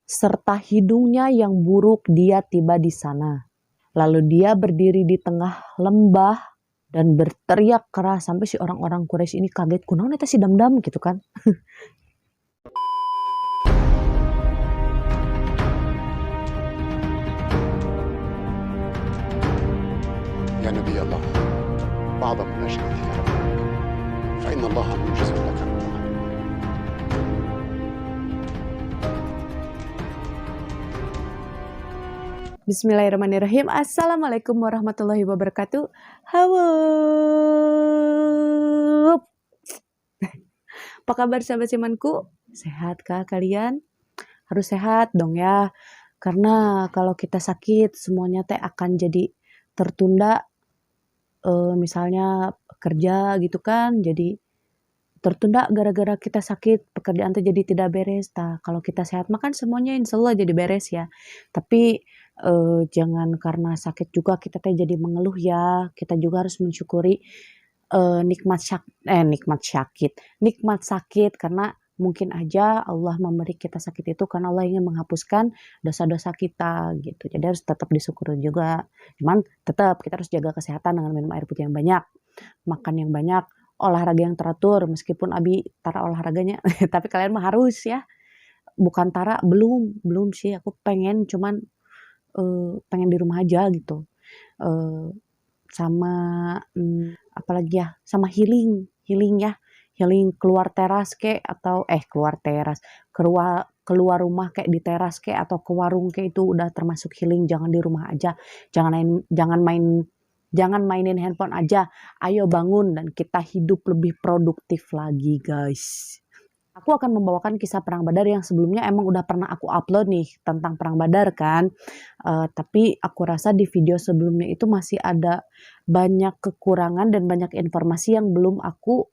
serta hidungnya yang buruk dia tiba di sana. Lalu dia berdiri di tengah lembah dan berteriak keras sampai si orang-orang Quraisy ini kaget, kunaon eta si Damdam gitu kan. يا نبي الله بعض مناشدتك ربك فإن الله منجز لك الأمر. Bismillahirrahmanirrahim. Assalamualaikum warahmatullahi wabarakatuh. Halo. Apa kabar sahabat imanku? Sehatkah kalian? Harus sehat dong ya. Karena kalau kita sakit semuanya teh akan jadi tertunda. Misalnya kerja gitu kan, jadi tertunda gara-gara kita sakit, pekerjaan teh jadi tidak beres. Nah, kalau kita sehat makan semuanya insya Allah jadi beres ya. Tapi jangan karena sakit juga kita teh jadi mengeluh ya. Kita juga harus mensyukuri nikmat sakit karena mungkin aja Allah memberi kita sakit itu karena Allah ingin menghapuskan dosa-dosa kita gitu. Jadi harus tetap disyukuri juga. Cuman tetap kita harus jaga kesehatan dengan minum air putih yang banyak, makan yang banyak, olahraga yang teratur. Meskipun Abi tara olahraganya, tapi kalian mah harus ya. Bukan tara, belum sih. Aku pengen, cuman pengen di rumah aja gitu. Sama apalagi ya, sama healing ya, healing keluar teras kek atau keluar rumah kayak di teras kek atau ke warung kek, itu udah termasuk healing. Jangan di rumah aja, jangan mainin handphone aja. Ayo bangun dan kita hidup lebih produktif lagi guys. Aku akan membawakan kisah Perang Badar yang sebelumnya emang udah pernah aku upload nih tentang Perang Badar kan. Tapi aku rasa di video sebelumnya itu masih ada banyak kekurangan dan banyak informasi yang belum aku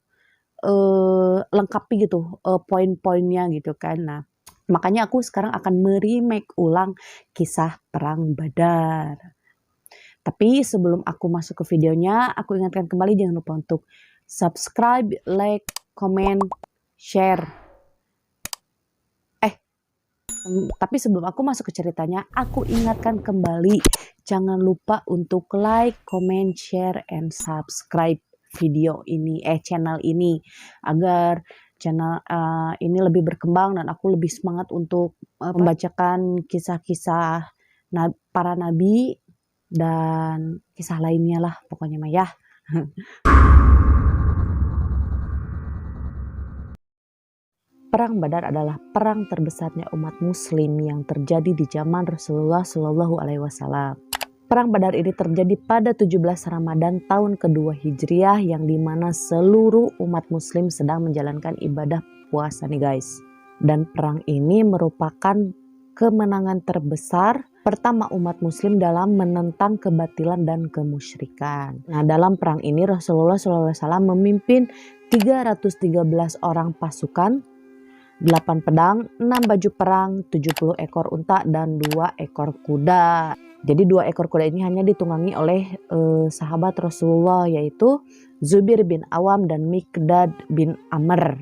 lengkapi gitu, poin-poinnya gitu kan. Nah, makanya aku sekarang akan meremake ulang kisah Perang Badar. Tapi sebelum aku masuk ke videonya, aku ingatkan kembali jangan lupa untuk subscribe, like, comment, share. Tapi sebelum aku masuk ke ceritanya, aku ingatkan kembali jangan lupa untuk like, comment, share, and subscribe video ini, channel ini, agar channel ini lebih berkembang dan aku lebih semangat untuk membacakan kisah-kisah para nabi dan kisah lainnya lah pokoknya mah ya. Perang Badar adalah perang terbesarnya umat muslim yang terjadi di zaman Rasulullah Shallallahu Alaihi Wasallam. Perang Badar ini terjadi pada 17 Ramadan tahun kedua Hijriah yang dimana seluruh umat muslim sedang menjalankan ibadah puasa nih guys. Dan perang ini merupakan kemenangan terbesar pertama umat muslim dalam menentang kebatilan dan kemusyrikan. Nah, dalam perang ini Rasulullah SAW memimpin 313 orang pasukan, 8 pedang, 6 baju perang, 70 ekor unta, dan 2 ekor kuda. Jadi 2 ekor kuda ini hanya ditunggangi oleh sahabat Rasulullah, yaitu Zubair bin Awam dan Miqdad bin Amr.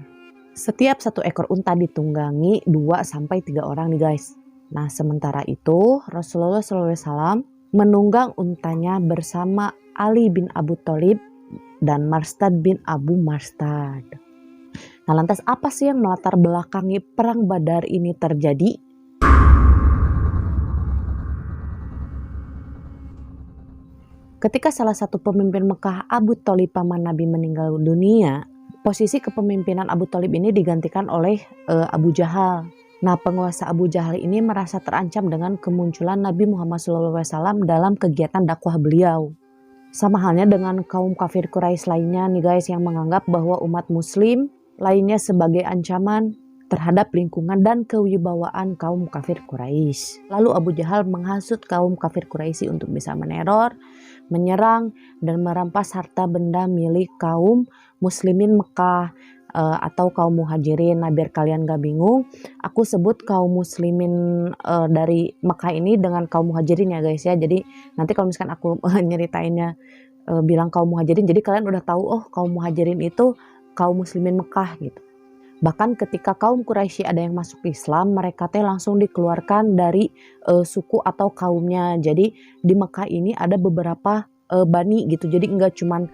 Setiap 1 ekor unta ditunggangi 2-3 orang nih guys. Nah, sementara itu Rasulullah SAW menunggang untanya bersama Ali bin Abu Thalib dan Marstad bin Abu Marstad. Nah, lantas apa sih yang melatar belakangi Perang Badar ini terjadi? Ketika salah satu pemimpin Mekah, Abu Thalib paman Nabi, meninggal dunia, posisi kepemimpinan Abu Thalib ini digantikan oleh Abu Jahal. Nah, penguasa Abu Jahal ini merasa terancam dengan kemunculan Nabi Muhammad SAW dalam kegiatan dakwah beliau. Sama halnya dengan kaum kafir Quraisy lainnya nih guys, yang menganggap bahwa umat muslim lainnya sebagai ancaman terhadap lingkungan dan kewibawaan kaum kafir Quraisy. Lalu Abu Jahal menghasut kaum kafir Quraisy untuk bisa meneror, menyerang, dan merampas harta benda milik kaum muslimin Mekah atau kaum muhajirin. Nah, biar kalian gak bingung, aku sebut kaum muslimin dari Mekah ini dengan kaum muhajirin ya guys ya. Jadi nanti kalau misalkan aku nyeritainnya bilang kaum muhajirin, jadi kalian udah tahu oh kaum muhajirin itu kaum muslimin Mekah gitu. Bahkan ketika kaum Quraisy ada yang masuk Islam, mereka teh langsung dikeluarkan dari suku atau kaumnya. Jadi di Mekah ini ada beberapa bani gitu. Jadi enggak cuman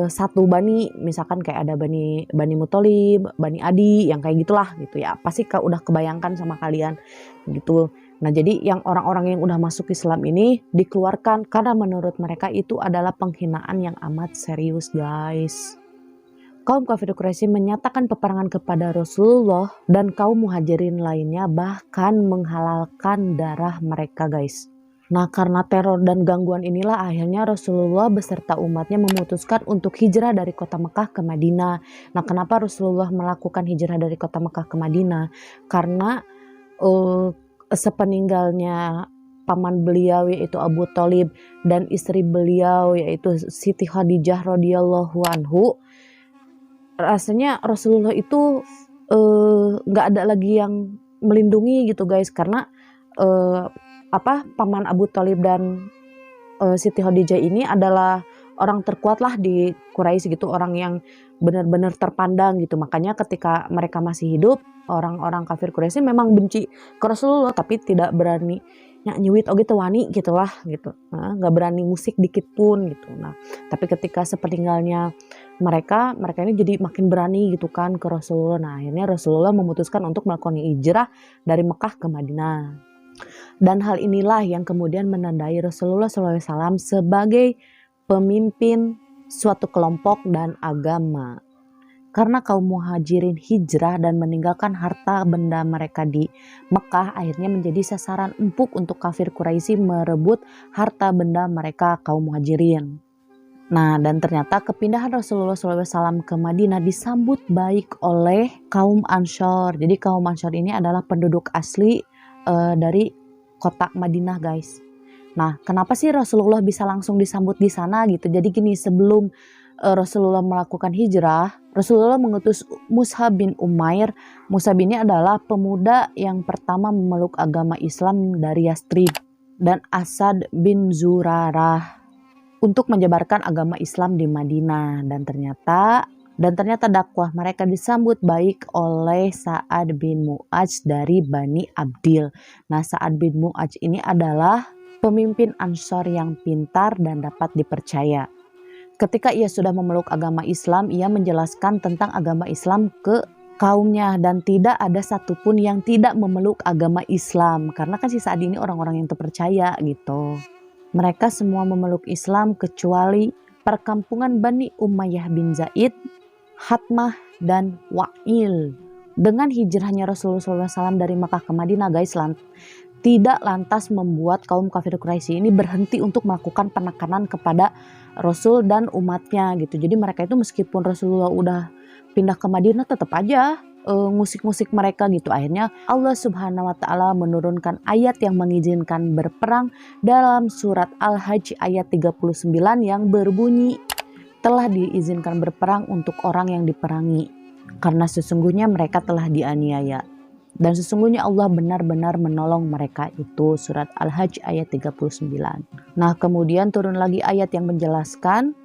satu bani, misalkan kayak ada Bani Muthalib, Bani Adi, yang kayak gitulah gitu ya. Pasti udah kebayangkan sama kalian gitu. Nah, jadi yang orang-orang yang udah masuk Islam ini dikeluarkan karena menurut mereka itu adalah penghinaan yang amat serius, guys. Kaum kafir Quraisy menyatakan peperangan kepada Rasulullah dan kaum muhajirin lainnya, bahkan menghalalkan darah mereka, guys. Nah, karena teror dan gangguan inilah akhirnya Rasulullah beserta umatnya memutuskan untuk hijrah dari kota Mekah ke Madinah. Nah, kenapa Rasulullah melakukan hijrah dari kota Mekah ke Madinah? Karena sepeninggalnya paman beliau yaitu Abu Thalib dan istri beliau yaitu Siti Khadijah radhiyallahu anhu, rasanya Rasulullah itu nggak ada lagi yang melindungi gitu, guys, karena paman Abu Thalib dan Siti Khadijah ini adalah orang terkuat lah di Quraisy gitu, orang yang benar-benar terpandang gitu. Makanya ketika mereka masih hidup, orang-orang kafir Quraisy memang benci ke Rasulullah tapi tidak berani nyuwit oge teu wani gitulah gitu. Nggak berani musik dikit pun gitu. Nah, tapi ketika sepeninggalnya mereka ini jadi makin berani gitu kan ke Rasulullah. Nah, akhirnya Rasulullah memutuskan untuk melakukan hijrah dari Mekah ke Madinah. Dan hal inilah yang kemudian menandai Rasulullah SAW sebagai pemimpin suatu kelompok dan agama. Karena kaum muhajirin hijrah dan meninggalkan harta benda mereka di Mekah, akhirnya menjadi sasaran empuk untuk kafir Quraisy merebut harta benda mereka kaum muhajirin. Nah, dan ternyata kepindahan Rasulullah SAW ke Madinah disambut baik oleh kaum Anshar. Jadi kaum Anshar ini adalah penduduk asli dari kota Madinah, guys. Nah, kenapa sih Rasulullah bisa langsung disambut di sana gitu? Jadi gini, sebelum Rasulullah melakukan hijrah, Rasulullah mengutus Mus'ab bin Umair. Mus'ab ini adalah pemuda yang pertama memeluk agama Islam dari Yathrib, dan Asad bin Zurarah untuk menyebarkan agama Islam di Madinah. Dan ternyata dakwah mereka disambut baik oleh Sa'ad bin Mu'adz dari Bani Abdil. Nah, Sa'ad bin Mu'adz ini adalah pemimpin Ansor yang pintar dan dapat dipercaya. Ketika ia sudah memeluk agama Islam, ia menjelaskan tentang agama Islam ke kaumnya, dan tidak ada satupun yang tidak memeluk agama Islam. Karena kan si Sa'ad ini orang-orang yang terpercaya gitu. Mereka semua memeluk Islam kecuali perkampungan Bani Umayyah bin Zaid, Hatmah, dan Wa'il. Dengan hijrahnya Rasulullah SAW dari Makkah ke Madinah, guys, tidak lantas membuat kaum kafir Quraisy ini berhenti untuk melakukan penekanan kepada Rasul dan umatnya gitu. Jadi mereka itu meskipun Rasulullah udah pindah ke Madinah tetap aja musik-musik mereka gitu. Akhirnya Allah Subhanahu wa taala menurunkan ayat yang mengizinkan berperang dalam surat Al-Hajj ayat 39 yang berbunyi, telah diizinkan berperang untuk orang yang diperangi karena sesungguhnya mereka telah dianiaya. Dan sesungguhnya Allah benar-benar menolong mereka, itu surat Al-Hajj ayat 39. Nah, kemudian turun lagi ayat yang menjelaskan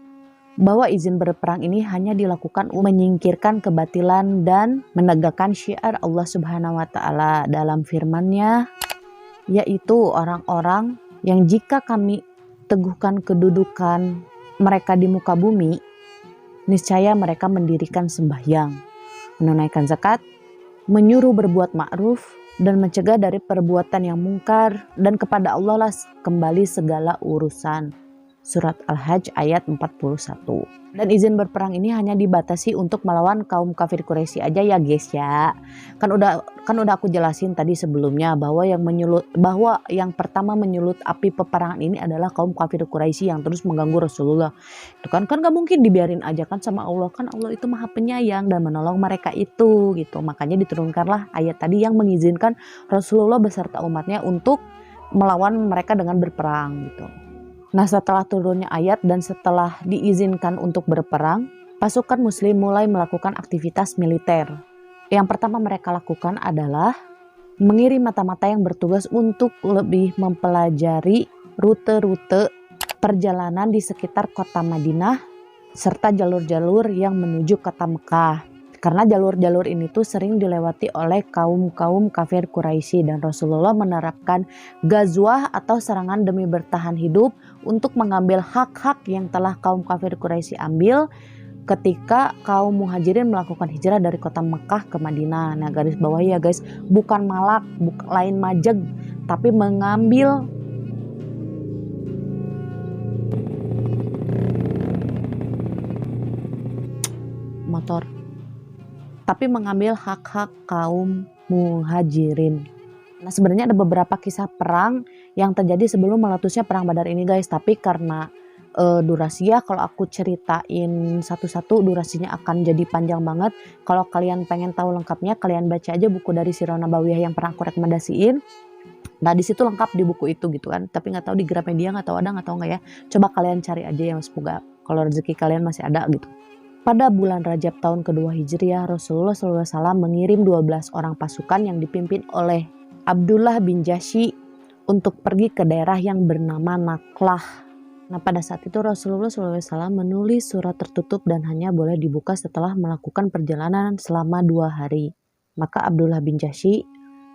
bahwa izin berperang ini hanya dilakukan untuk menyingkirkan kebatilan dan menegakkan syiar Allah Subhanahu wa taala dalam firman-Nya, yaitu orang-orang yang jika kami teguhkan kedudukan mereka di muka bumi, niscaya mereka mendirikan sembahyang, menunaikan zakat, menyuruh berbuat ma'ruf dan mencegah dari perbuatan yang mungkar, dan kepada Allah lah kembali segala urusan. Surat Al-Hajj ayat 41. Dan izin berperang ini hanya dibatasi untuk melawan kaum kafir Quraisy aja ya, guys ya. Kan udah aku jelasin tadi sebelumnya bahwa yang pertama menyulut api peperangan ini adalah kaum kafir Quraisy yang terus mengganggu Rasulullah. Itu kan gak mungkin dibiarin aja kan sama Allah. Kan Allah itu Maha Penyayang dan menolong mereka itu gitu. Makanya diturunkanlah ayat tadi yang mengizinkan Rasulullah beserta umatnya untuk melawan mereka dengan berperang gitu. Nah, setelah turunnya ayat dan setelah diizinkan untuk berperang, pasukan muslim mulai melakukan aktivitas militer. Yang pertama mereka lakukan adalah mengirim mata-mata yang bertugas untuk lebih mempelajari rute-rute perjalanan di sekitar kota Madinah serta jalur-jalur yang menuju kota Mekah. Karena jalur-jalur ini tuh sering dilewati oleh kaum-kaum kafir Quraisy dan Rasulullah menerapkan ghazwah atau serangan demi bertahan hidup untuk mengambil hak-hak yang telah kaum kafir Quraisy ambil ketika kaum muhajirin melakukan hijrah dari kota Mekah ke Madinah. Nah, garis bawah ya guys, bukan malak, lain majeg, tapi mengambil hak-hak kaum muhajirin. Nah, sebenarnya ada beberapa kisah perang yang terjadi sebelum meletusnya perang Badar ini guys, tapi karena durasi ya, kalau aku ceritain satu-satu durasinya akan jadi panjang banget. Kalau kalian pengen tahu lengkapnya, kalian baca aja buku dari Sirah Nabawiyah yang pernah aku rekomendasiin. Nah, di situ lengkap di buku itu gitu kan. Tapi nggak tahu di Gramedia nggak tahu ada nggak tahu nggak ya. Coba kalian cari aja, yang semoga kalau rezeki kalian masih ada gitu. Pada bulan Rajab tahun kedua Hijriah, Rasulullah SAW mengirim 12 orang pasukan yang dipimpin oleh Abdullah bin Jahsy untuk pergi ke daerah yang bernama Naklah. Nah, pada saat itu Rasulullah SAW menulis surat tertutup dan hanya boleh dibuka setelah melakukan perjalanan selama 2 hari. Maka Abdullah bin Jahsy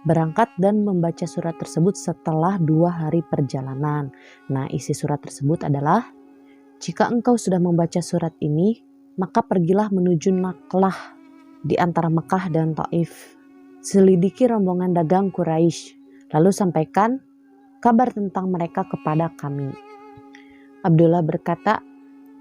berangkat dan membaca surat tersebut setelah 2 hari perjalanan. Nah, isi surat tersebut adalah, jika engkau sudah membaca surat ini, maka pergilah menuju Naklah di antara Mekah dan Taif. Selidiki rombongan dagang Quraisy, lalu sampaikan kabar tentang mereka kepada kami. Abdullah berkata,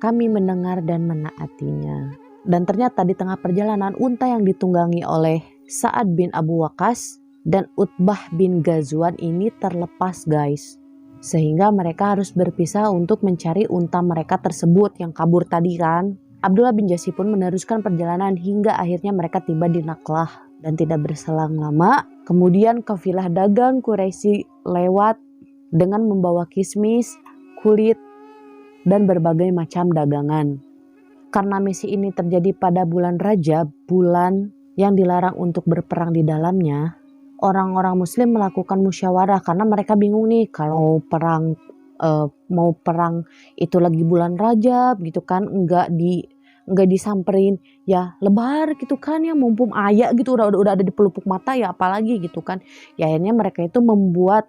kami mendengar dan menaatinya. Dan ternyata di tengah perjalanan, unta yang ditunggangi oleh Sa'ad bin Abu Waqqas dan Utbah bin Ghazwan ini terlepas guys. Sehingga mereka harus berpisah untuk mencari unta mereka tersebut yang kabur tadi kan. Abdullah bin Jahsy pun meneruskan perjalanan hingga akhirnya mereka tiba di Naklah. Dan tidak berselang lama, kemudian kafilah dagang Quraisy lewat dengan membawa kismis, kulit, dan berbagai macam dagangan. Karena misi ini terjadi pada bulan Rajab, bulan yang dilarang untuk berperang di dalamnya, orang-orang muslim melakukan musyawarah karena mereka bingung nih kalau mau perang itu lagi bulan Rajab gitu kan, enggak disamperin ya lebar gitu kan ya, mumpung ayah gitu udah ada di pelupuk mata ya apalagi gitu kan. Ya akhirnya mereka itu membuat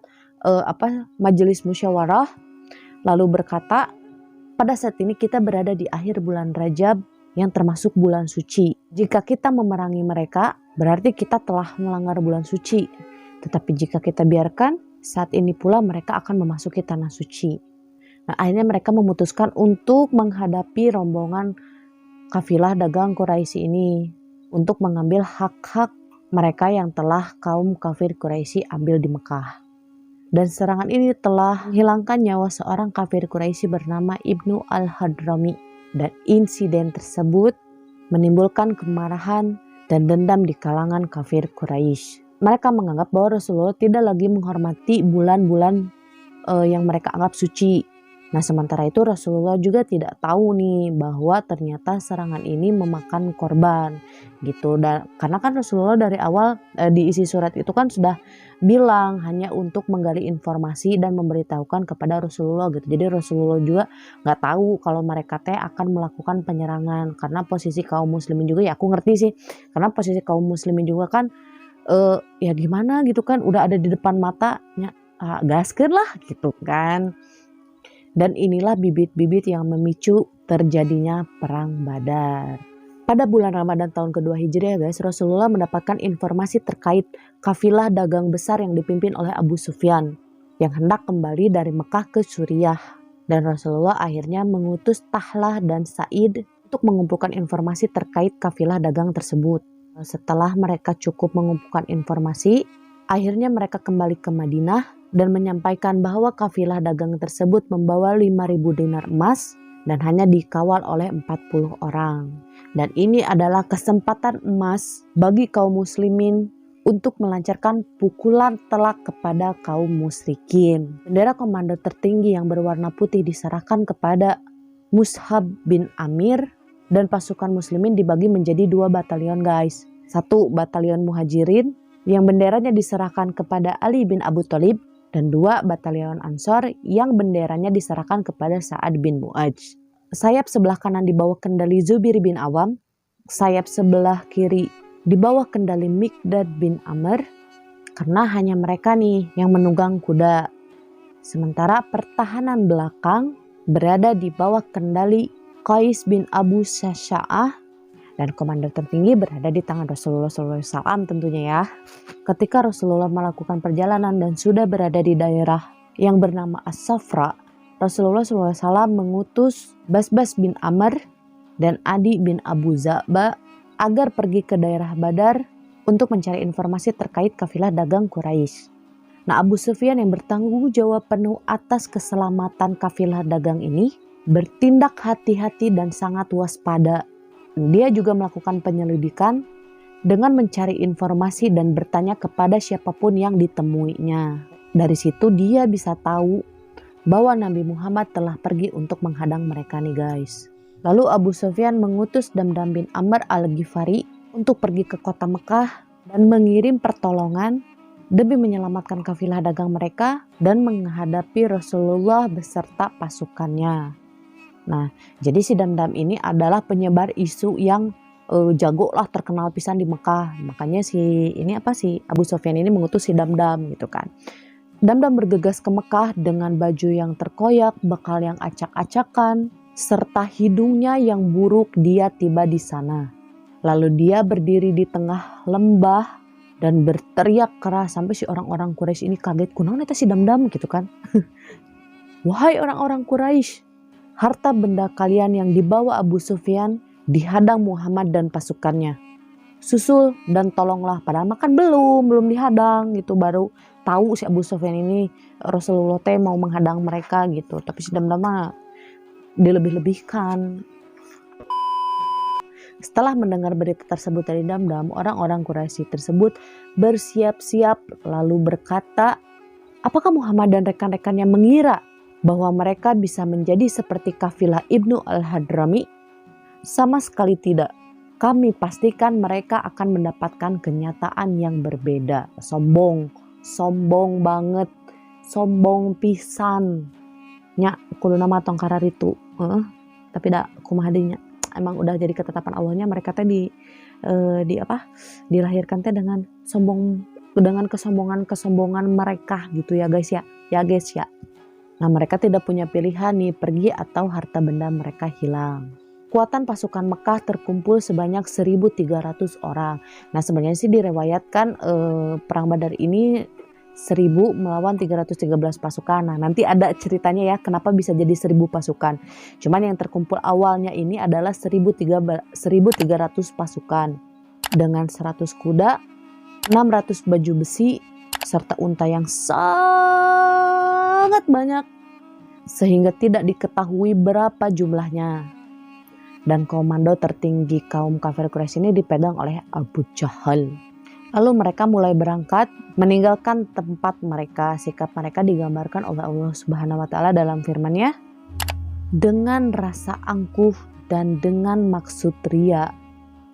majelis musyawarah lalu berkata, pada saat ini kita berada di akhir bulan Rajab yang termasuk bulan suci. Jika kita memerangi mereka, berarti kita telah melanggar bulan suci. Tetapi jika kita biarkan, saat ini pula mereka akan memasuki tanah suci. Nah, akhirnya mereka memutuskan untuk menghadapi rombongan kafilah dagang Quraisy ini untuk mengambil hak-hak mereka yang telah kaum kafir Quraisy ambil di Mekah. Dan serangan ini telah menghilangkan nyawa seorang kafir Quraisy bernama Ibnu al-Hadrami. Dan insiden tersebut menimbulkan kemarahan dan dendam di kalangan kafir Quraisy. Mereka menganggap bahwa Rasulullah tidak lagi menghormati bulan-bulan yang mereka anggap suci. Nah, sementara itu Rasulullah juga tidak tahu nih bahwa ternyata serangan ini memakan korban gitu. Dan karena kan Rasulullah dari awal di isi surat itu kan sudah bilang hanya untuk menggali informasi dan memberitahukan kepada Rasulullah gitu. Jadi Rasulullah juga nggak tahu kalau mereka akan melakukan penyerangan, karena posisi kaum muslimin juga ya aku ngerti sih, karena posisi kaum muslimin juga kan ya gimana gitu kan, udah ada di depan matanya, gaskeun lah gitu kan. Dan inilah bibit-bibit yang memicu terjadinya perang Badar. Pada bulan Ramadan tahun kedua Hijriah guys, Rasulullah mendapatkan informasi terkait kafilah dagang besar yang dipimpin oleh Abu Sufyan yang hendak kembali dari Mekah ke Suriah. Dan Rasulullah akhirnya mengutus Tahlah dan Sa'id untuk mengumpulkan informasi terkait kafilah dagang tersebut. Setelah mereka cukup mengumpulkan informasi, akhirnya mereka kembali ke Madinah dan menyampaikan bahwa kafilah dagang tersebut membawa 5.000 dinar emas dan hanya dikawal oleh 40 orang. Dan ini adalah kesempatan emas bagi kaum muslimin untuk melancarkan pukulan telak kepada kaum musyrikin. Bendera komando tertinggi yang berwarna putih diserahkan kepada Mus'hab bin Amir dan pasukan muslimin dibagi menjadi 2 batalion guys. 1 batalion muhajirin yang benderanya diserahkan kepada Ali bin Abu Thalib, dan 2 batalion Ansor yang benderanya diserahkan kepada Sa'ad bin Mu'adz. Sayap sebelah kanan di bawah kendali Zubair bin Awam sayap sebelah kiri di bawah kendali Miqdad bin Amr, karena hanya mereka nih yang menunggang kuda. Sementara pertahanan belakang berada di bawah kendali Qais bin Abu Syasha'ah, dan komander tertinggi berada di tangan Rasulullah SAW tentunya ya. Ketika Rasulullah melakukan perjalanan dan sudah berada di daerah yang bernama As-Safra, Rasulullah SAW mengutus Basbas bin Amr dan Adi bin Abu Za'ba agar pergi ke daerah Badar untuk mencari informasi terkait kafilah dagang Quraisy. Nah, Abu Sufyan yang bertanggung jawab penuh atas keselamatan kafilah dagang ini bertindak hati-hati dan sangat waspada. Dia juga melakukan penyelidikan dengan mencari informasi dan bertanya kepada siapapun yang ditemuinya. Dari situ dia bisa tahu bahwa Nabi Muhammad telah pergi untuk menghadang mereka nih guys. Lalu Abu Sufyan mengutus Damdam bin Amr al-Ghifari untuk pergi ke kota Mekah dan mengirim pertolongan demi menyelamatkan kafilah dagang mereka dan menghadapi Rasulullah beserta pasukannya. Nah, jadi si Damdam ini adalah penyebar isu yang jago lah, terkenal pisan di Mekah. Makanya si Abu Sufyan ini mengutus si Damdam gitu kan. Damdam bergegas ke Mekah dengan baju yang terkoyak, bekal yang acak-acakan, serta hidungnya yang buruk. Dia tiba di sana. Lalu dia berdiri di tengah lembah dan berteriak keras sampai si orang-orang Quraisy ini kaget. Kunaon eta si Damdam gitu kan. Wahai orang-orang Quraisy, harta benda kalian yang dibawa Abu Sufyan dihadang Muhammad dan pasukannya. Susul dan tolonglah. Padahal makan belum dihadang gitu. Baru tahu si Abu Sufyan ini Rasulullah teh mau menghadang mereka gitu. Tapi si Damdam mah dilebih-lebihkan. Setelah mendengar berita tersebut dari Damdam, orang-orang Quraisy tersebut bersiap-siap lalu berkata, apakah Muhammad dan rekan-rekannya mengira bahwa mereka bisa menjadi seperti kafilah Ibnu al-Hadrami? Sama sekali tidak. Kami pastikan mereka akan mendapatkan kenyataan yang berbeda. Sombong banget, sombong pisan. Nya kudu nama tong kararitu. Tapi dah kumaha dinya. Emang udah jadi ketetapan Allahnya mereka teh dilahirkan teh dengan kesombongan mereka gitu ya guys ya. Ya guys ya. Nah, mereka tidak punya pilihan nih, pergi atau harta benda mereka hilang. Kekuatan pasukan Mekah terkumpul sebanyak 1.300 orang. Nah, sebenarnya sih direwayatkan perang Badar ini 1.000 melawan 313 pasukan. Nah, nanti ada ceritanya ya kenapa bisa jadi 1.000 pasukan. Cuman yang terkumpul awalnya ini adalah 1.300 pasukan dengan 100 kuda, 600 baju besi, serta unta yang sangat banyak sehingga tidak diketahui berapa jumlahnya. Dan komando tertinggi kaum kafir Quraisy ini dipegang oleh Abu Jahal. Lalu mereka mulai berangkat meninggalkan tempat mereka. Sikap mereka digambarkan oleh Allah Subhanahu wa taala dalam firman-Nya, dengan rasa angkuh dan dengan maksud ria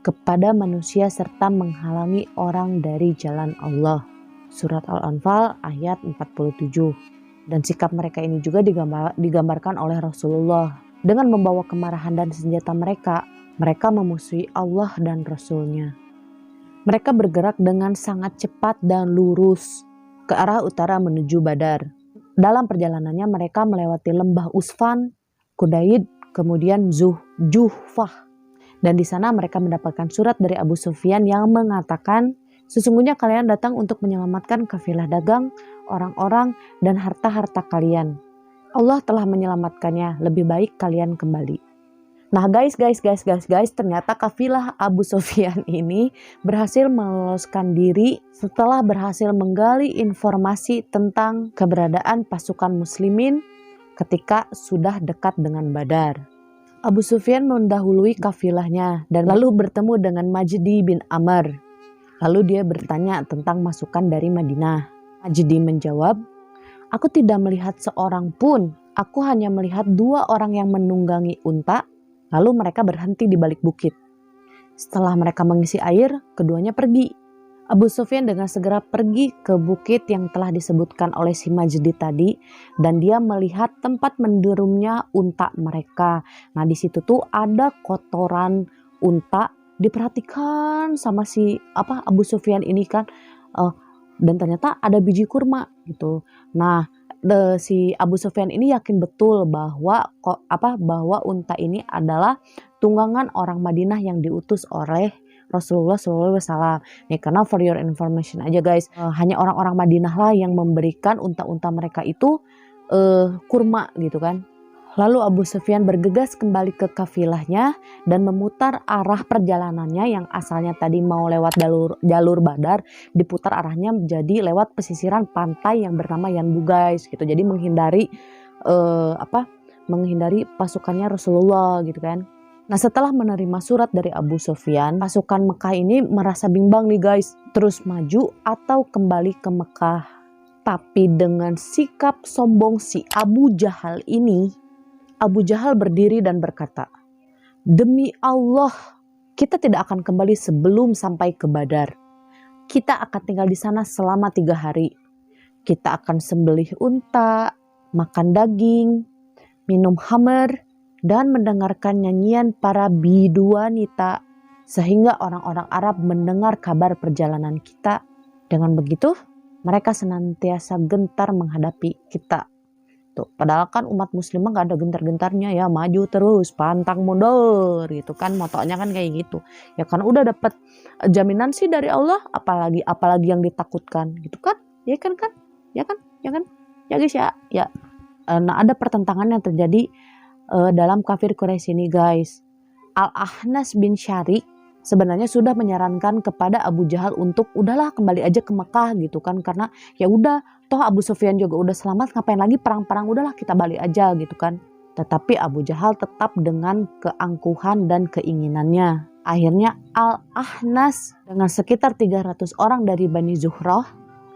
kepada manusia serta menghalangi orang dari jalan Allah. Surat Al-Anfal ayat 47. Dan sikap mereka ini juga digambarkan oleh Rasulullah. Dengan membawa kemarahan dan senjata mereka memusuhi Allah dan Rasul-Nya. Mereka bergerak dengan sangat cepat dan lurus ke arah utara menuju Badar. Dalam perjalanannya mereka melewati lembah Usfan, Qudayd, kemudian Juhfah. Dan di sana mereka mendapatkan surat dari Abu Sufyan yang mengatakan, sesungguhnya kalian datang untuk menyelamatkan kafilah dagang, orang-orang, dan harta-harta kalian. Allah telah menyelamatkannya, lebih baik kalian kembali. Nah guys, ternyata kafilah Abu Sufyan ini berhasil meloloskan diri setelah berhasil menggali informasi tentang keberadaan pasukan muslimin ketika sudah dekat dengan Badar. Abu Sufyan mendahului kafilahnya dan lalu bertemu dengan Majdi bin Amr. Lalu dia bertanya tentang masukan dari Madinah. Majdi menjawab, aku tidak melihat seorang pun, aku hanya melihat 2 orang yang menunggangi unta, lalu mereka berhenti di balik bukit. Setelah mereka mengisi air, keduanya pergi. Abu Sufyan dengan segera pergi ke bukit yang telah disebutkan oleh si Majdi tadi, dan dia melihat tempat menderumnya unta mereka. Nah di situ tuh ada kotoran unta diperhatikan sama si Abu Sufyan ini kan, dan ternyata ada biji kurma gitu. Nah, si Abu Sufyan ini yakin betul bahwa bahwa unta ini adalah tunggangan orang Madinah yang diutus oleh Rasulullah SAW. Nih, karena for your information aja guys, hanya orang-orang Madinah lah yang memberikan unta-unta mereka itu kurma gitu kan. Lalu Abu Sufyan bergegas kembali ke kafilahnya dan memutar arah perjalanannya yang asalnya tadi mau lewat jalur Badar, diputar arahnya menjadi lewat pesisiran pantai yang bernama Yanbu guys gitu. Jadi menghindari menghindari pasukannya Rasulullah gitu kan. Nah, setelah menerima surat dari Abu Sufyan, pasukan Mekah ini merasa bimbang nih guys, terus maju atau kembali ke Mekah. Tapi dengan sikap sombong si Abu Jahal ini, Abu Jahal berdiri dan berkata, "Demi Allah, kita tidak akan kembali sebelum sampai ke Badar. Kita akan tinggal di sana selama 3 hari. Kita akan sembelih unta, makan daging, minum khamr, dan mendengarkan nyanyian para bidu wanita, sehingga orang-orang Arab mendengar kabar perjalanan kita. Dengan begitu, mereka senantiasa gentar menghadapi kita." Tuh, padahal kan umat muslimah gak ada gentar-gentarnya ya, maju terus, pantang mundur gitu kan, motonya kan kayak gitu. Ya karena udah dapat jaminan sih dari Allah, apalagi yang ditakutkan gitu kan. Ya kan? Ya guys ya. Ya. Nah, ada pertentangan yang terjadi dalam kafir Quraisy ini guys. Al-Ahnas bin Syari sebenarnya sudah menyarankan kepada Abu Jahal untuk udahlah kembali aja ke Mekah gitu kan, karena ya udah toh Abu Sufyan juga udah selamat, ngapain lagi perang-perang, udahlah kita balik aja gitu kan. Tetapi Abu Jahal tetap dengan keangkuhan dan keinginannya. Akhirnya Al-Ahnas dengan sekitar 300 orang dari Bani Zuhrah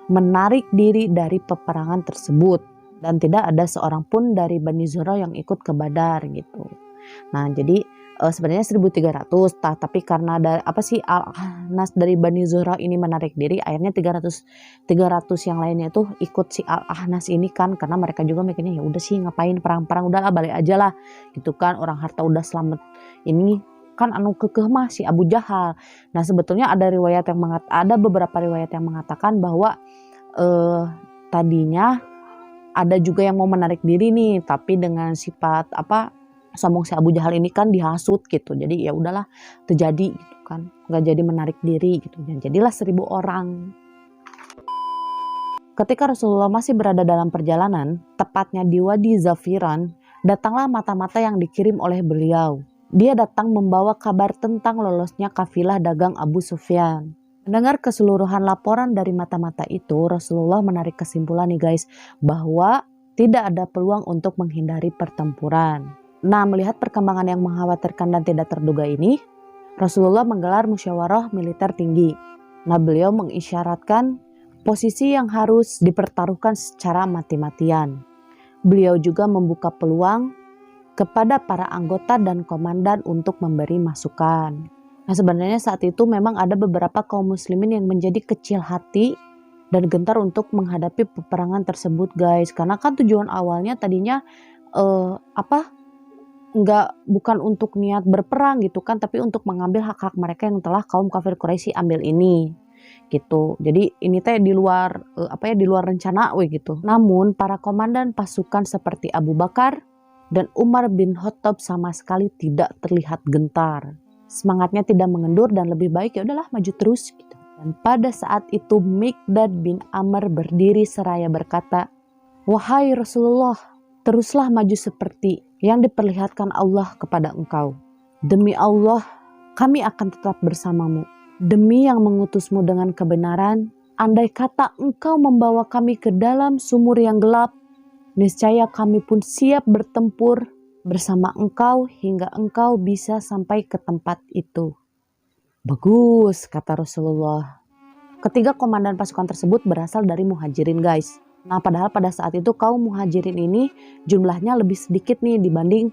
menarik diri dari peperangan tersebut, dan tidak ada seorang pun dari Bani Zuhrah yang ikut ke Badar gitu. Nah, jadi sebenarnya 1.300, tapi karena ada Al-Ahnas dari Bani Zuhrah ini menarik diri, akhirnya 300 yang lainnya itu ikut si Al-Ahnas ini kan, karena mereka juga mikirnya ya udah sih ngapain perang-perang, udahlah balik aja lah gitu kan, orang harta udah selamat, ini kan kekeh mah si Abu Jahal. Nah, sebetulnya ada beberapa riwayat yang mengatakan bahwa tadinya ada juga yang mau menarik diri nih, tapi dengan sifat sombong si Abu Jahal ini kan dihasut gitu, jadi ya udahlah terjadi gitu kan, nggak jadi menarik diri gitu, dan jadilah 1.000 orang. Ketika Rasulullah masih berada dalam perjalanan, tepatnya di Wadi Zafiran, datanglah mata-mata yang dikirim oleh beliau. Dia datang membawa kabar tentang lolosnya kafilah dagang Abu Sufyan. Mendengar keseluruhan laporan dari mata-mata itu, Rasulullah menarik kesimpulan nih guys, bahwa tidak ada peluang untuk menghindari pertempuran. Nah, melihat perkembangan yang mengkhawatirkan dan tidak terduga ini, Rasulullah menggelar musyawarah militer tinggi. Nah, beliau mengisyaratkan posisi yang harus dipertaruhkan secara mati-matian. Beliau juga membuka peluang kepada para anggota dan komandan untuk memberi masukan. Nah, sebenarnya saat itu memang ada beberapa kaum muslimin yang menjadi kecil hati dan gentar untuk menghadapi peperangan tersebut guys. Karena kan tujuan awalnya tadinya bukan untuk niat berperang gitu kan, tapi untuk mengambil hak-hak mereka yang telah kaum kafir Quraisy ambil ini gitu. Jadi ini teh di luar di luar rencana gitu. Namun para komandan pasukan seperti Abu Bakar dan Umar bin Khattab sama sekali tidak terlihat gentar. Semangatnya tidak mengendur dan lebih baik ya udahlah maju terus gitu. Dan pada saat itu Miqdad bin Amr berdiri seraya berkata, "Wahai Rasulullah, teruslah maju seperti yang diperlihatkan Allah kepada engkau. Demi Allah, kami akan tetap bersamamu. Demi yang mengutusmu dengan kebenaran, andai kata engkau membawa kami ke dalam sumur yang gelap, niscaya kami pun siap bertempur bersama engkau hingga engkau bisa sampai ke tempat itu." Bagus, kata Rasulullah. Ketiga komandan pasukan tersebut berasal dari muhajirin guys. Nah, padahal pada saat itu kaum muhajirin ini jumlahnya lebih sedikit nih dibanding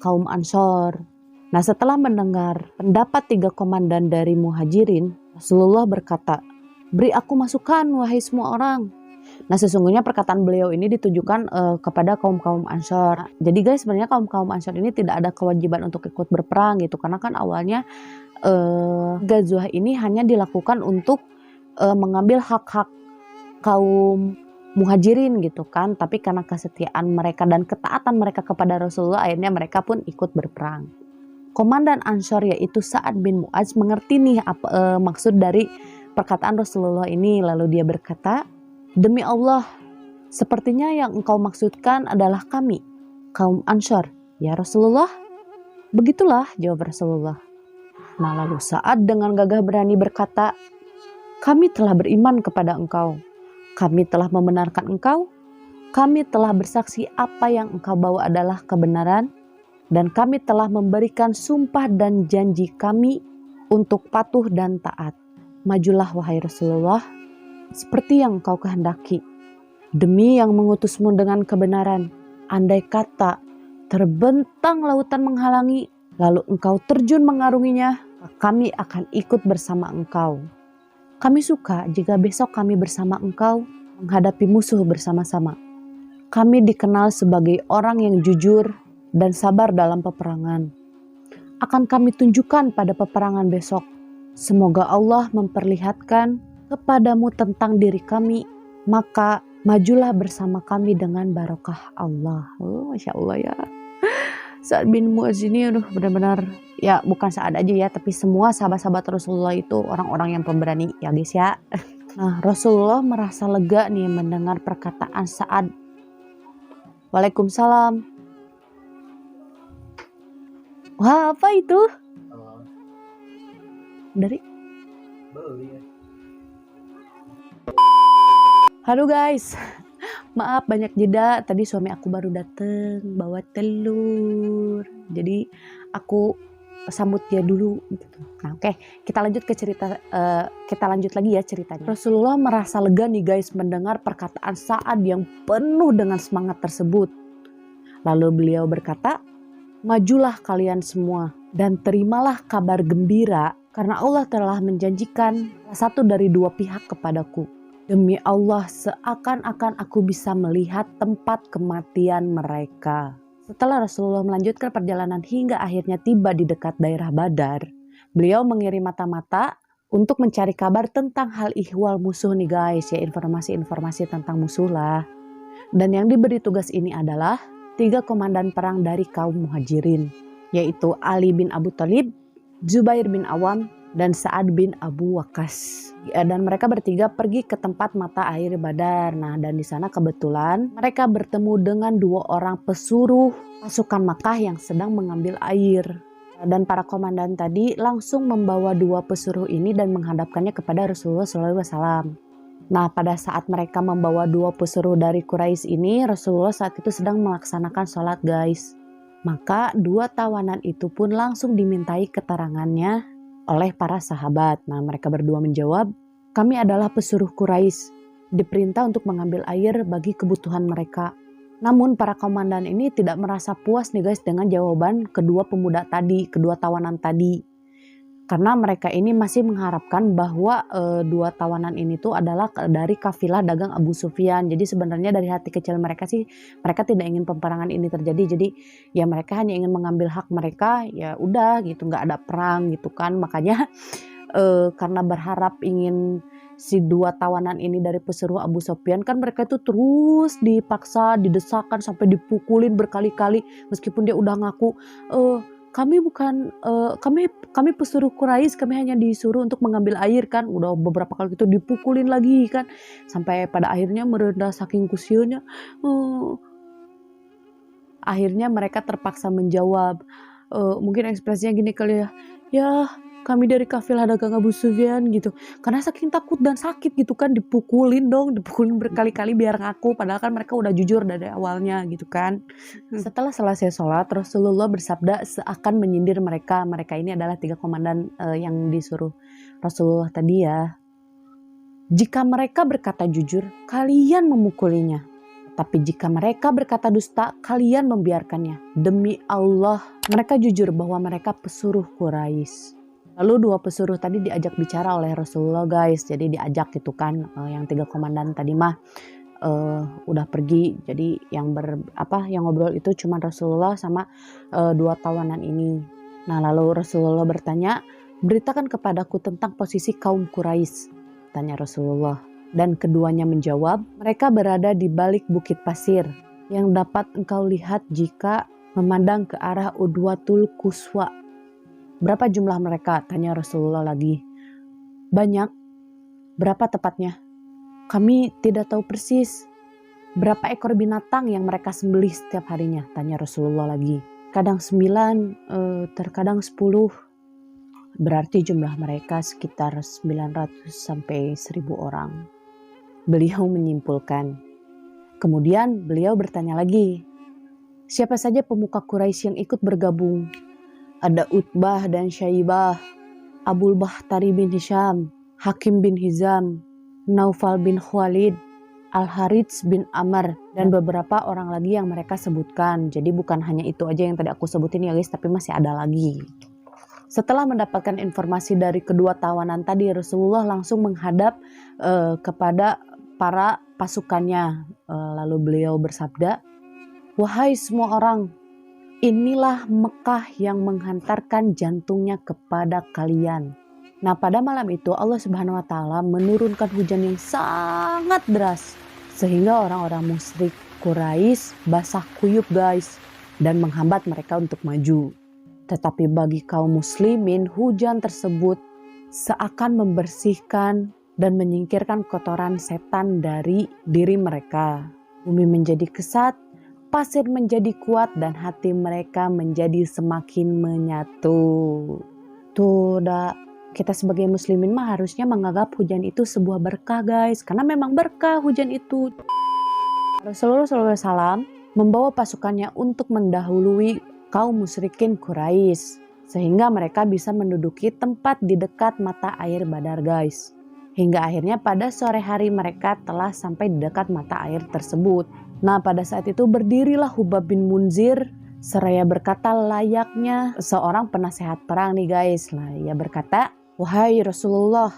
kaum ansor. Nah, setelah mendengar pendapat 3 komandan dari muhajirin, Rasulullah berkata, "Beri aku masukan wahai semua orang. Nah, sesungguhnya perkataan beliau ini ditujukan kepada kaum-kaum Ansor. Jadi guys, sebenarnya kaum-kaum Ansor ini tidak ada kewajiban untuk ikut berperang gitu. Karena kan awalnya Ghazwah ini hanya dilakukan untuk mengambil hak-hak kaum Muhajirin gitu kan. Tapi karena kesetiaan mereka dan ketaatan mereka kepada Rasulullah, akhirnya mereka pun ikut berperang. Komandan Ansor yaitu Sa'ad bin Mu'adz mengerti nih apa maksud dari perkataan Rasulullah ini. Lalu dia berkata, "Demi Allah, sepertinya yang engkau maksudkan adalah kami, kaum Ansor, ya Rasulullah." Begitulah jawab Rasulullah. Nah, lalu Sa'ad dengan gagah berani berkata, "Kami telah beriman kepada engkau. Kami telah membenarkan engkau. Kami telah bersaksi apa yang engkau bawa adalah kebenaran. Dan kami telah memberikan sumpah dan janji kami untuk patuh dan taat. Majulah wahai Rasulullah, seperti yang engkau kehendaki. Demi yang mengutusmu dengan kebenaran, andai kata terbentang lautan menghalangi, lalu engkau terjun mengarunginya, kami akan ikut bersama engkau. Kami suka jika besok kami bersama engkau menghadapi musuh bersama-sama. Kami dikenal sebagai orang yang jujur dan sabar dalam peperangan. Akan kami tunjukkan pada peperangan besok. Semoga Allah memperlihatkan kepadamu tentang diri kami, maka majulah bersama kami dengan barokah Allah." Oh, Masya Allah ya. Sa'ad bin Mu'adz ini benar-benar, ya bukan Sa'ad aja ya, tapi semua sahabat-sahabat Rasulullah itu orang-orang yang pemberani ya guys ya. Nah, Rasulullah merasa lega nih mendengar perkataan Sa'ad. Waalaikumsalam. Wah, apa itu? Dari Halo guys, maaf banyak jeda. Tadi suami aku baru dateng bawa telur, jadi aku sambut dia dulu gitu. Nah, oke, kita lanjut ke cerita. Kita lanjut lagi ya ceritanya. Rasulullah merasa lega nih guys mendengar perkataan Sa'ad yang penuh dengan semangat tersebut. Lalu beliau berkata, "Majulah kalian semua dan terimalah kabar gembira karena Allah telah menjanjikan salah satu dari dua pihak kepadaku. Demi Allah, seakan-akan aku bisa melihat tempat kematian mereka." Setelah Rasulullah melanjutkan perjalanan hingga akhirnya tiba di dekat daerah Badar, beliau mengirim mata-mata untuk mencari kabar tentang hal ihwal musuh nih guys, ya informasi-informasi tentang musuh lah. Dan yang diberi tugas ini adalah 3 komandan perang dari kaum Muhajirin, yaitu Ali bin Abu Thalib, Zubair bin Awam, dan Sa'ad bin Abu Waqqas. Dan mereka bertiga pergi ke tempat mata air Badar. Nah, dan di sana kebetulan mereka bertemu dengan 2 orang pesuruh pasukan Makkah yang sedang mengambil air. Dan para komandan tadi langsung membawa 2 pesuruh ini dan menghadapkannya kepada Rasulullah SAW. Nah, pada saat mereka membawa 2 pesuruh dari Quraisy ini, Rasulullah saat itu sedang melaksanakan sholat guys. Maka 2 tawanan itu pun langsung dimintai keterangannya oleh para sahabat. Nah, mereka berdua menjawab, "Kami adalah pesuruh Quraisy, diperintah untuk mengambil air bagi kebutuhan mereka." Namun para komandan ini tidak merasa puas nih guys dengan jawaban kedua pemuda tadi, kedua tawanan tadi. Karena mereka ini masih mengharapkan bahwa 2 tawanan ini tuh adalah dari kafilah dagang Abu Sufyan. Jadi sebenarnya dari hati kecil mereka sih, mereka tidak ingin peperangan ini terjadi. Jadi ya mereka hanya ingin mengambil hak mereka, ya udah gitu, nggak ada perang gitu kan. Makanya karena berharap ingin si 2 tawanan ini dari pesuruh Abu Sufyan, kan mereka itu terus dipaksa, didesakkan sampai dipukulin berkali-kali meskipun dia udah ngaku, kami bukan kami pesuruh Quraisy, kami hanya disuruh untuk mengambil air kan. Udah beberapa kali gitu dipukulin lagi kan, sampai pada akhirnya merendah saking kusyunya. Akhirnya mereka terpaksa menjawab, mungkin ekspresinya gini kali ya, "Ya kami dari kafilah dagang Abu Sufyan," gitu. Karena saking takut dan sakit gitu kan, dipukulin berkali-kali biar ngaku, padahal kan mereka udah jujur dari awalnya gitu kan. Setelah selesai sholat, Rasulullah bersabda seakan menyindir mereka. Mereka ini adalah 3 komandan yang disuruh Rasulullah tadi ya. "Jika mereka berkata jujur, kalian memukulinya. Tapi jika mereka berkata dusta, kalian membiarkannya. Demi Allah, mereka jujur bahwa mereka pesuruh Quraisy." Lalu 2 pesuruh tadi diajak bicara oleh Rasulullah guys. Jadi diajak gitu kan, yang 3 komandan tadi mah. udah pergi. Jadi yang ngobrol itu cuma Rasulullah sama 2 tawanan ini. Nah, lalu Rasulullah bertanya, "Beritakan kepadaku tentang posisi kaum Quraisy," tanya Rasulullah. Dan keduanya menjawab, "Mereka berada di balik bukit pasir yang dapat engkau lihat jika memandang ke arah Udwatul Quswa." "Berapa jumlah mereka?" tanya Rasulullah lagi. "Banyak." "Berapa tepatnya?" "Kami tidak tahu persis." "Berapa ekor binatang yang mereka sembelih setiap harinya?" tanya Rasulullah lagi. "Kadang 9, terkadang 10. Berarti jumlah mereka sekitar 900 sampai 1000 orang. Beliau menyimpulkan. Kemudian beliau bertanya lagi, "Siapa saja pemuka Quraisy yang ikut bergabung?" "Ada Utbah dan Syaibah, Abul Bakhtari bin Hisham, Hakim bin Hizam, Naufal bin Khalid, Al-Harits bin Amr, dan beberapa orang lagi yang mereka sebutkan." Jadi bukan hanya itu aja yang tadi aku sebutin ya guys, tapi masih ada lagi. Setelah mendapatkan informasi dari kedua tawanan tadi, Rasulullah langsung menghadap kepada para pasukannya. Lalu beliau bersabda, "Wahai semua orang, inilah Mekah yang menghantarkan jantungnya kepada kalian." Nah, pada malam itu Allah Subhanahu wa taala menurunkan hujan yang sangat deras sehingga orang-orang musyrik Quraisy basah kuyup guys dan menghambat mereka untuk maju. Tetapi bagi kaum muslimin, hujan tersebut seakan membersihkan dan menyingkirkan kotoran setan dari diri mereka. Bumi menjadi kesat, pasir menjadi kuat, dan hati mereka menjadi semakin menyatu. Tuh, kita sebagai muslimin mah harusnya menganggap hujan itu sebuah berkah guys, karena memang berkah hujan itu. Rasulullah SAW membawa pasukannya untuk mendahului kaum musyrikin Quraisy sehingga mereka bisa menduduki tempat di dekat mata air Badar guys. Hingga akhirnya pada sore hari mereka telah sampai di dekat mata air tersebut. Nah, pada saat itu berdirilah Hubab bin Munzir seraya berkata layaknya seorang penasehat perang nih guys. Nah, ia berkata, "Wahai Rasulullah,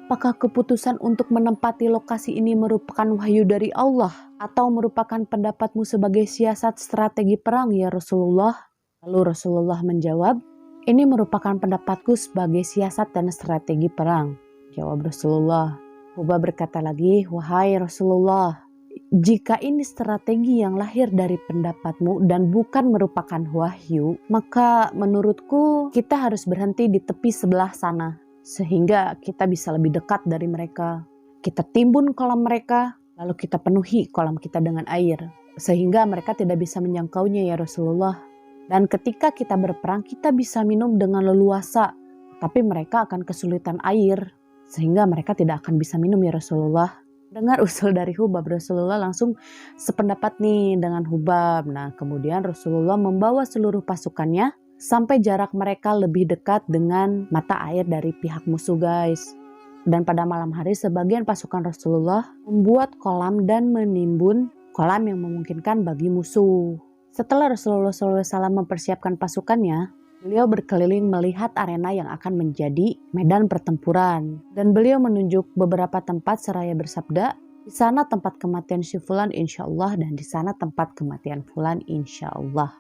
apakah keputusan untuk menempati lokasi ini merupakan wahyu dari Allah atau merupakan pendapatmu sebagai siasat strategi perang ya Rasulullah?" Lalu Rasulullah menjawab, "Ini merupakan pendapatku sebagai siasat dan strategi perang." Jawab Rasulullah. Hubab berkata lagi, "Wahai Rasulullah, jika ini strategi yang lahir dari pendapatmu dan bukan merupakan wahyu, maka menurutku kita harus berhenti di tepi sebelah sana sehingga kita bisa lebih dekat dari mereka. Kita timbun kolam mereka, lalu kita penuhi kolam kita dengan air sehingga mereka tidak bisa menjangkaunya ya Rasulullah. Dan ketika kita berperang, kita bisa minum dengan leluasa, tapi mereka akan kesulitan air, sehingga mereka tidak akan bisa minum ya Rasulullah." Dengar usul dari Hubab, Rasulullah langsung sependapat nih dengan Hubab. Nah, kemudian Rasulullah membawa seluruh pasukannya sampai jarak mereka lebih dekat dengan mata air dari pihak musuh guys. Dan pada malam hari sebagian pasukan Rasulullah membuat kolam dan menimbun kolam yang memungkinkan bagi musuh. Setelah Rasulullah SAW mempersiapkan pasukannya, beliau berkeliling melihat arena yang akan menjadi medan pertempuran. Dan beliau menunjuk beberapa tempat seraya bersabda, "Di sana tempat kematian si Fulan insya Allah, dan di sana tempat kematian Fulan insya Allah."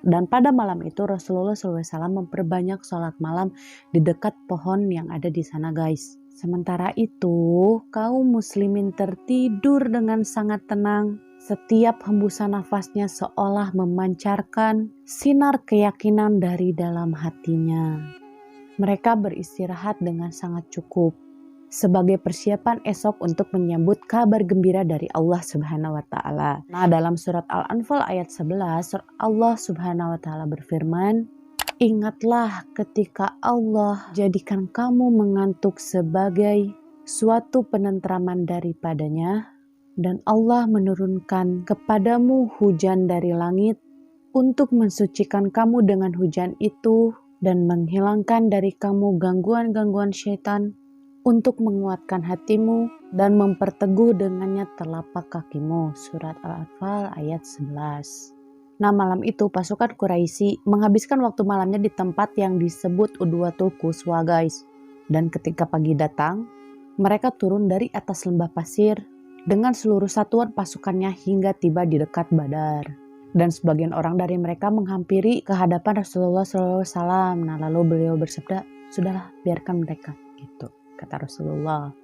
Dan pada malam itu Rasulullah SAW memperbanyak sholat malam di dekat pohon yang ada di sana guys. Sementara itu, kaum muslimin tertidur dengan sangat tenang. Setiap hembusan nafasnya seolah memancarkan sinar keyakinan dari dalam hatinya. Mereka beristirahat dengan sangat cukup sebagai persiapan esok untuk menyambut kabar gembira dari Allah Subhanahu wa taala. Nah, dalam surat Al-Anfal ayat 11, Allah Subhanahu wa taala berfirman, "Ingatlah ketika Allah jadikan kamu mengantuk sebagai suatu penentraman daripadanya, dan Allah menurunkan kepadamu hujan dari langit untuk mensucikan kamu dengan hujan itu dan menghilangkan dari kamu gangguan-gangguan syaitan untuk menguatkan hatimu dan memperteguh dengannya telapak kakimu." Surat Al-Anfal ayat 11. Nah, malam itu pasukan Quraisy menghabiskan waktu malamnya di tempat yang disebut Udwatul Quswa guys. Dan ketika pagi datang, mereka turun dari atas lembah pasir dengan seluruh satuan pasukannya hingga tiba di dekat Badar. Dan sebagian orang dari mereka menghampiri ke hadapan Rasulullah SAW. Nah, lalu beliau bersabda, sudahlah biarkan mereka, gitu kata Rasulullah.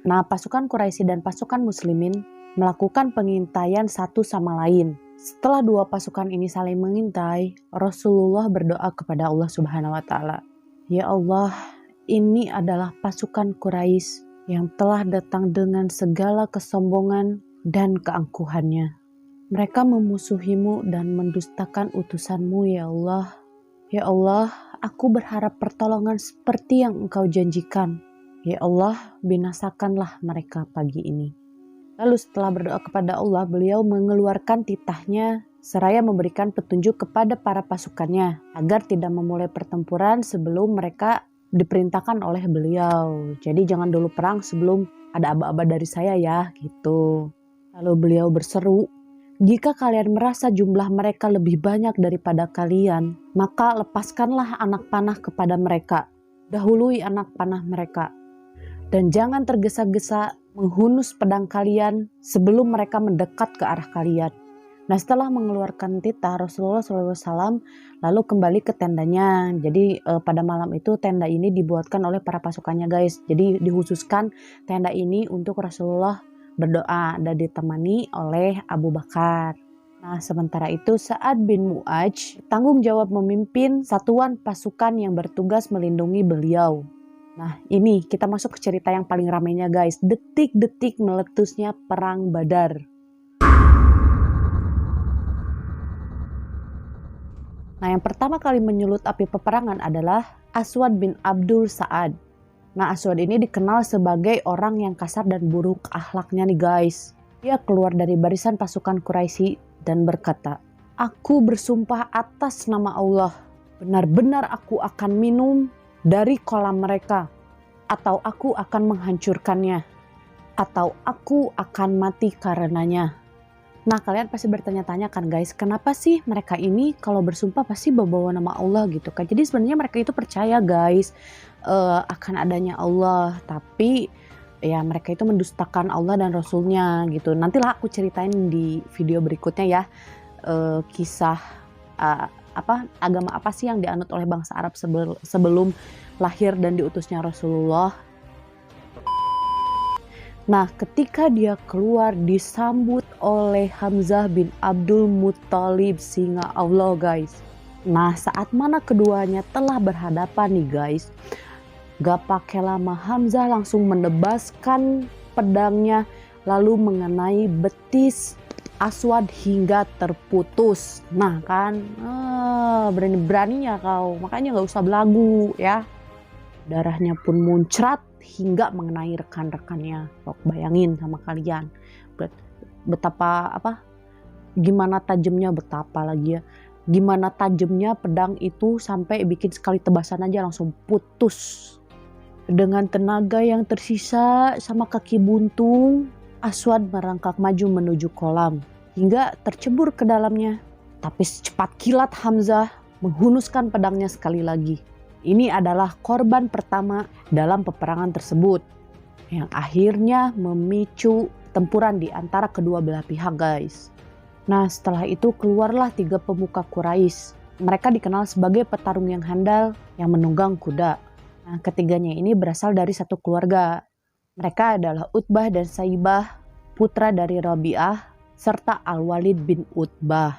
Nah, pasukan Quraisy dan pasukan Muslimin melakukan pengintaian satu sama lain. Setelah dua pasukan ini saling mengintai, Rasulullah berdoa kepada Allah Subhanahu wa Ta'ala, "Ya Allah, ini adalah pasukan Quraisy yang telah datang dengan segala kesombongan dan keangkuhannya. Mereka memusuhimu dan mendustakan utusanmu, ya Allah. Ya Allah, aku berharap pertolongan seperti yang Engkau janjikan. Ya Allah, binasakanlah mereka pagi ini." Lalu setelah berdoa kepada Allah, beliau mengeluarkan titahnya seraya memberikan petunjuk kepada para pasukannya agar tidak memulai pertempuran sebelum mereka diperintahkan oleh beliau. Jadi jangan dulu perang sebelum ada aba-aba dari saya ya, gitu. Lalu beliau berseru, "Jika kalian merasa jumlah mereka lebih banyak daripada kalian, maka lepaskanlah anak panah kepada mereka. Dahului anak panah mereka. Dan jangan tergesa-gesa menghunus pedang kalian sebelum mereka mendekat ke arah kalian." Nah, setelah mengeluarkan titah, Rasulullah SAW lalu kembali ke tendanya. Jadi pada malam itu tenda ini dibuatkan oleh para pasukannya guys. Jadi dikhususkan tenda ini untuk Rasulullah berdoa dan ditemani oleh Abu Bakar. Nah, sementara itu Sa'ad bin Mu'adz tanggung jawab memimpin satuan pasukan yang bertugas melindungi beliau. Nah, ini kita masuk ke cerita yang paling ramainya guys. Detik-detik meletusnya perang Badar. Nah, yang pertama kali menyulut api peperangan adalah Aswad bin Abdul Sa'ad. Nah, Aswad ini dikenal sebagai orang yang kasar dan buruk akhlaknya nih guys. Dia keluar dari barisan pasukan Quraisy dan berkata, "Aku bersumpah atas nama Allah, benar-benar aku akan minum dari kolam mereka, atau aku akan menghancurkannya, atau aku akan mati karenanya." Nah, kalian pasti bertanya-tanya kan guys, kenapa sih mereka ini kalau bersumpah pasti bawa nama Allah gitu kan. Jadi sebenarnya mereka itu percaya guys akan adanya Allah, tapi ya mereka itu mendustakan Allah dan Rasulnya gitu. Nantilah aku ceritain di video berikutnya ya kisah agama apa sih yang dianut oleh bangsa Arab sebelum lahir dan diutusnya Rasulullah. Nah, ketika dia keluar disambut oleh Hamzah bin Abdul Muttalib, singa Allah guys. Nah, saat mana keduanya telah berhadapan nih guys, gak pakai lama Hamzah langsung menebaskan pedangnya lalu mengenai betis Aswad hingga terputus. Nah kan, berani-beraninya kau, makanya gak usah belagu ya. Darahnya pun muncrat hingga mengenai rekan-rekannya. Bayangin sama kalian betapa gimana tajamnya gimana tajamnya pedang itu sampai bikin sekali tebasan aja langsung putus. Dengan tenaga yang tersisa sama kaki buntung, Aswad merangkak maju menuju kolam hingga tercebur ke dalamnya. Tapi secepat kilat Hamzah menghunuskan pedangnya sekali lagi. Ini adalah korban pertama dalam peperangan tersebut yang akhirnya memicu tempuran di antara kedua belah pihak guys. Nah, setelah itu keluarlah 3 pemuka Quraisy. Mereka dikenal sebagai petarung yang handal yang menunggang kuda. Nah, ketiganya ini berasal dari satu keluarga. Mereka adalah Utbah dan Saibah, putra dari Rabi'ah, serta Al-Walid bin Utbah.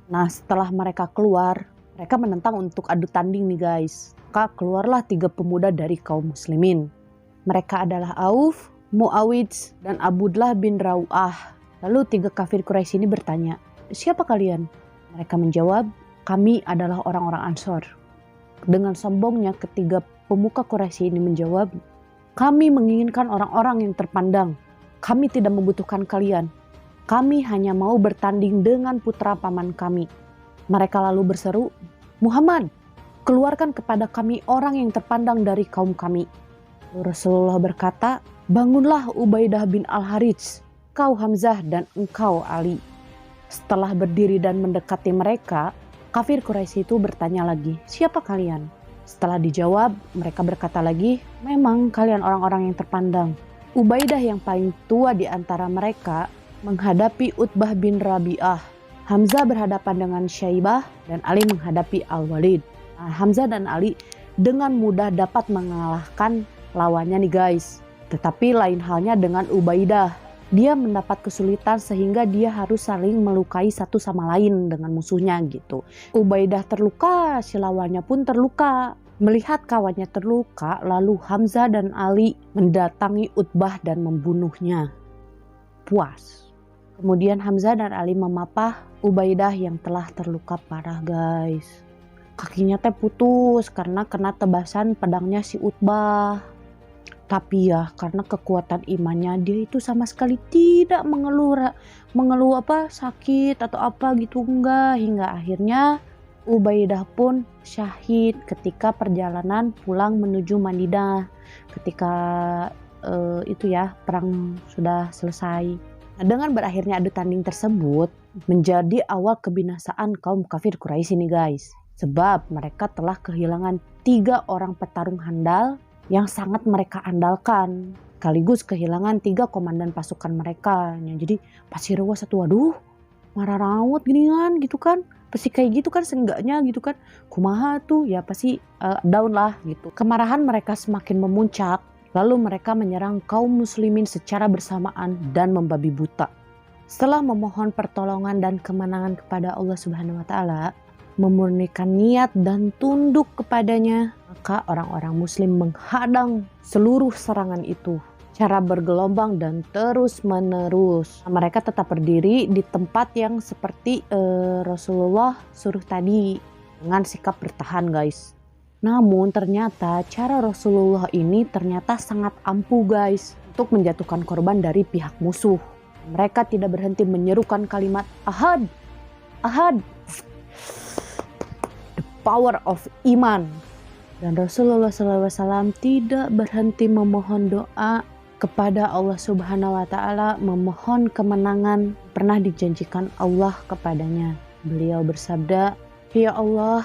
Nah, setelah mereka keluar, mereka menentang untuk adu tanding nih guys. Maka keluarlah 3 pemuda dari kaum muslimin. Mereka adalah Auf, Muawidz, dan Abdullah bin Rau'ah. Lalu 3 kafir Quraisy ini bertanya, "Siapa kalian?" Mereka menjawab, "Kami adalah orang-orang Ansor." Dengan sombongnya ketiga pemuka Quraisy ini menjawab, "Kami menginginkan orang-orang yang terpandang. Kami tidak membutuhkan kalian. Kami hanya mau bertanding dengan putra paman kami." Mereka lalu berseru, "Muhammad, keluarkan kepada kami orang yang terpandang dari kaum kami." Rasulullah berkata, "Bangunlah Ubaidah bin Al-Harits, kau Hamzah dan engkau Ali." Setelah berdiri dan mendekati mereka, kafir Quraisy itu bertanya lagi, "Siapa kalian?" Setelah dijawab, mereka berkata lagi, "Memang kalian orang-orang yang terpandang. Ubaidah yang paling tua di antara mereka menghadapi Utbah bin Rabi'ah. Hamzah berhadapan dengan Syaibah dan Ali menghadapi Al-Walid. Nah, Hamzah dan Ali dengan mudah dapat mengalahkan lawannya nih guys. Tetapi lain halnya dengan Ubaidah. Dia mendapat kesulitan sehingga dia harus saling melukai satu sama lain dengan musuhnya gitu. Ubaidah terluka, si lawannya pun terluka. Melihat kawannya terluka, lalu Hamzah dan Ali mendatangi Utbah dan membunuhnya. Puas. Kemudian Hamzah dan Ali memapah Ubaidah yang telah terluka parah guys. Kakinya teh putus karena kena tebasan pedangnya si Utbah. Tapi ya karena kekuatan imannya dia itu sama sekali tidak mengeluh sakit atau apa gitu, enggak. Hingga akhirnya Ubaidah pun syahid ketika perjalanan pulang menuju Madinah. Ketika itu ya perang sudah selesai. Nah, dengan berakhirnya adu tanding tersebut menjadi awal kebinasaan kaum kafir Quraisy ini guys. Sebab mereka telah kehilangan 3 orang petarung handal yang sangat mereka andalkan. Sekaligus kehilangan 3 komandan pasukan mereka. Jadi pasti rewas satu, waduh marah rawat gini kan gitu kan. Pasti kayak gitu kan seenggaknya gitu kan. Kumaha tuh ya pasti down lah gitu. Kemarahan mereka semakin memuncak. Lalu mereka menyerang kaum muslimin secara bersamaan dan membabi buta. Setelah memohon pertolongan dan kemenangan kepada Allah Subhanahu wa taala, memurnikan niat dan tunduk kepadanya, maka orang-orang muslim menghadang seluruh serangan itu secara bergelombang dan terus menerus. Mereka tetap berdiri di tempat yang seperti Rasulullah suruh tadi dengan sikap bertahan guys. Namun ternyata cara Rasulullah ini ternyata sangat ampuh guys untuk menjatuhkan korban dari pihak musuh. Mereka tidak berhenti menyerukan kalimat ahad, ahad, the power of iman. Dan Rasulullah SAW tidak berhenti memohon doa kepada Allah Subhanahu wa taala, memohon kemenangan pernah dijanjikan Allah kepadanya. Beliau bersabda, "Ya Allah,